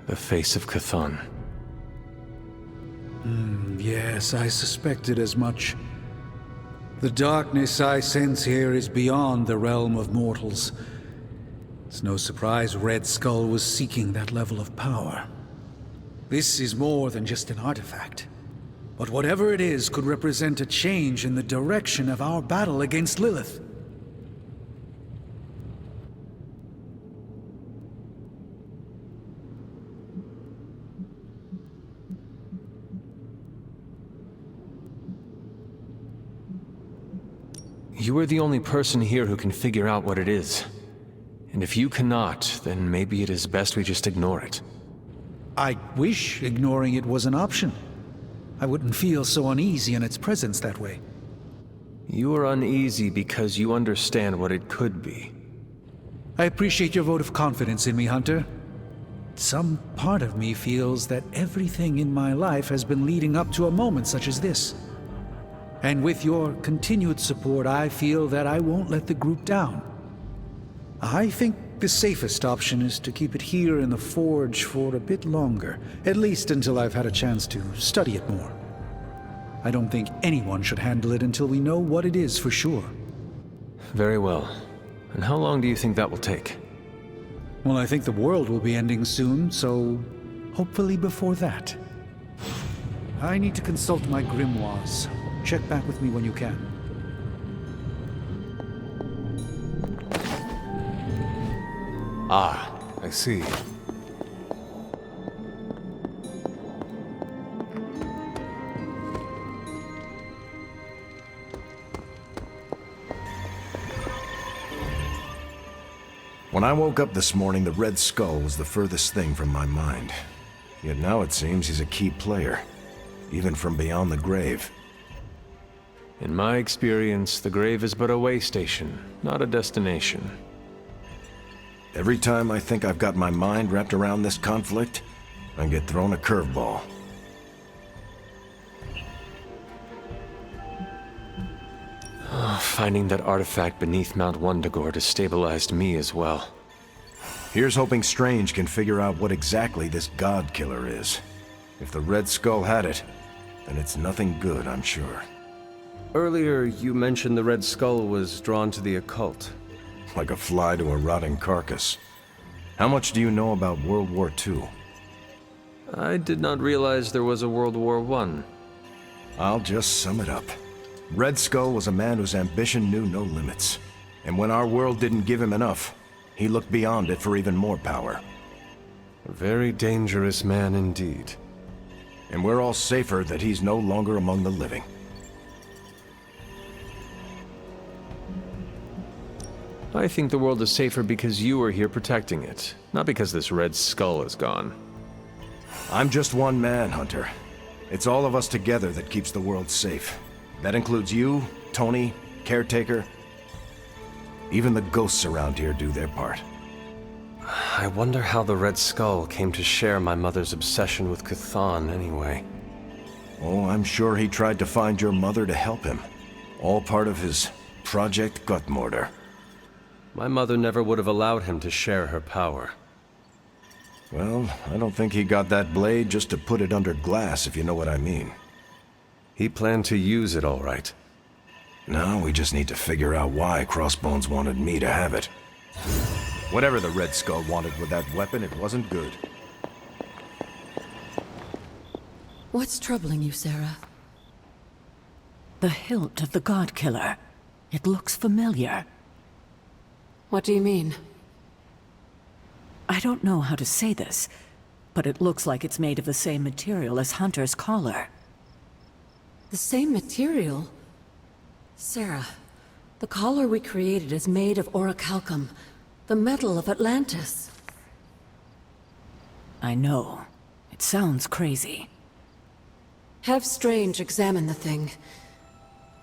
The face of Chthon. Yes, I suspected as much. The darkness I sense here is beyond the realm of mortals. It's no surprise Red Skull was seeking that level of power. This is more than just an artifact. But whatever it is could represent a change in the direction of our battle against Lilith. You are the only person here who can figure out what it is. And if you cannot, then maybe it is best we just ignore it. I wish ignoring it was an option. I wouldn't feel so uneasy in its presence that way. You are uneasy because you understand what it could be. I appreciate your vote of confidence in me, Hunter. Some part of me feels that everything in my life has been leading up to a moment such as this. And with your continued support, I feel that I won't let the group down. I think the safest option is to keep it here in the forge for a bit longer, at least until I've had a chance to study it more. I don't think anyone should handle it until we know what it is for sure. Very well. And how long do you think that will take? Well, I think the world will be ending soon, so hopefully before that. I need to consult my grimoires. Check back with me when you can. Ah, I see. When I woke up this morning, the Red Skull was the furthest thing from my mind. Yet now it seems he's a key player, even from beyond the grave. In my experience, the grave is but a way station, not a destination. Every time I think I've got my mind wrapped around this conflict, I get thrown a curveball. Finding that artifact beneath Mount Wundagore destabilized me as well. Here's hoping Strange can figure out what exactly this god killer is. If the Red Skull had it, then it's nothing good, I'm sure. Earlier, you mentioned the Red Skull was drawn to the occult. Like a fly to a rotting carcass. How much do you know about World War II? I did not realize there was a World War I. I'll just sum it up. Red Skull was a man whose ambition knew no limits. And when our world didn't give him enough, he looked beyond it for even more power. A very dangerous man indeed. And we're all safer that he's no longer among the living. I think the world is safer because you are here protecting it, not because this Red Skull is gone. I'm just one man, Hunter. It's all of us together that keeps the world safe. That includes you, Tony, Caretaker. Even the ghosts around here do their part. I wonder how the Red Skull came to share my mother's obsession with Chthon anyway. Oh, I'm sure he tried to find your mother to help him. All part of his Project Gutmortar. My mother never would have allowed him to share her power. Well, I don't think he got that blade just to put it under glass, if you know what I mean. He planned to use it all right. Now we just need to figure out why Crossbones wanted me to have it. Whatever the Red Skull wanted with that weapon, it wasn't good. What's troubling you, Sarah? The hilt of the God Killer. It looks familiar. What do you mean? I don't know how to say this, but it looks like it's made of the same material as Hunter's collar. The same material? Sarah, the collar we created is made of orichalcum, the metal of Atlantis. I know. It sounds crazy. Have Strange examine the thing.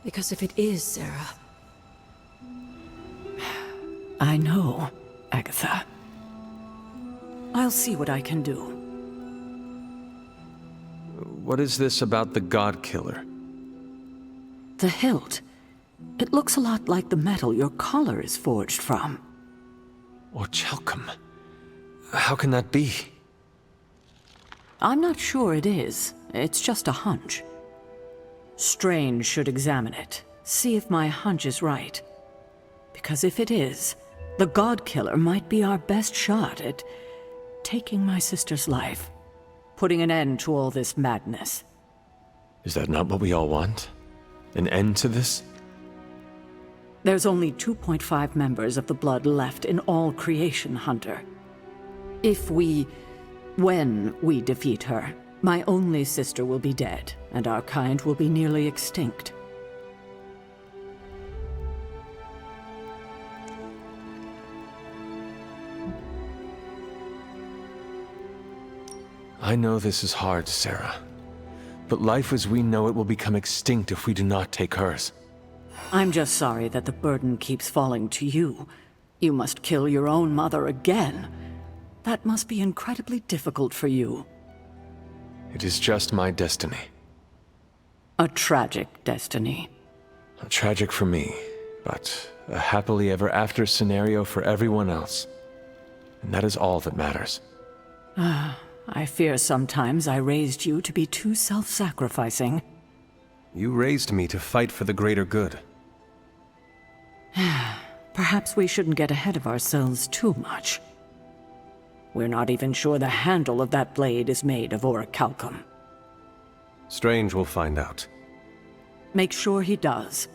Because if it is, Sarah... I know, Agatha. I'll see what I can do. What is this about the God Killer? The hilt. It looks a lot like the metal your collar is forged from. Orichalcum. How can that be? I'm not sure it is. It's just a hunch. Strange should examine it, see if my hunch is right. Because if it is, the God Killer might be our best shot at taking my sister's life, putting an end to all this madness. Is that not what we all want? An end to this? There's only 2.5 members of the Blood left in all creation, Hunter. When we defeat her, my only sister will be dead, and our kind will be nearly extinct. I know this is hard, Sarah. But life as we know it will become extinct if we do not take hers. I'm just sorry that the burden keeps falling to you. You must kill your own mother again. That must be incredibly difficult for you. It is just my destiny. A tragic destiny. Tragic for me, but a happily ever after scenario for everyone else. And that is all that matters. I fear sometimes I raised you to be too self-sacrificing. You raised me to fight for the greater good. Perhaps we shouldn't get ahead of ourselves too much. We're not even sure the handle of that blade is made of orichalcum. Strange will find out. Make sure he does.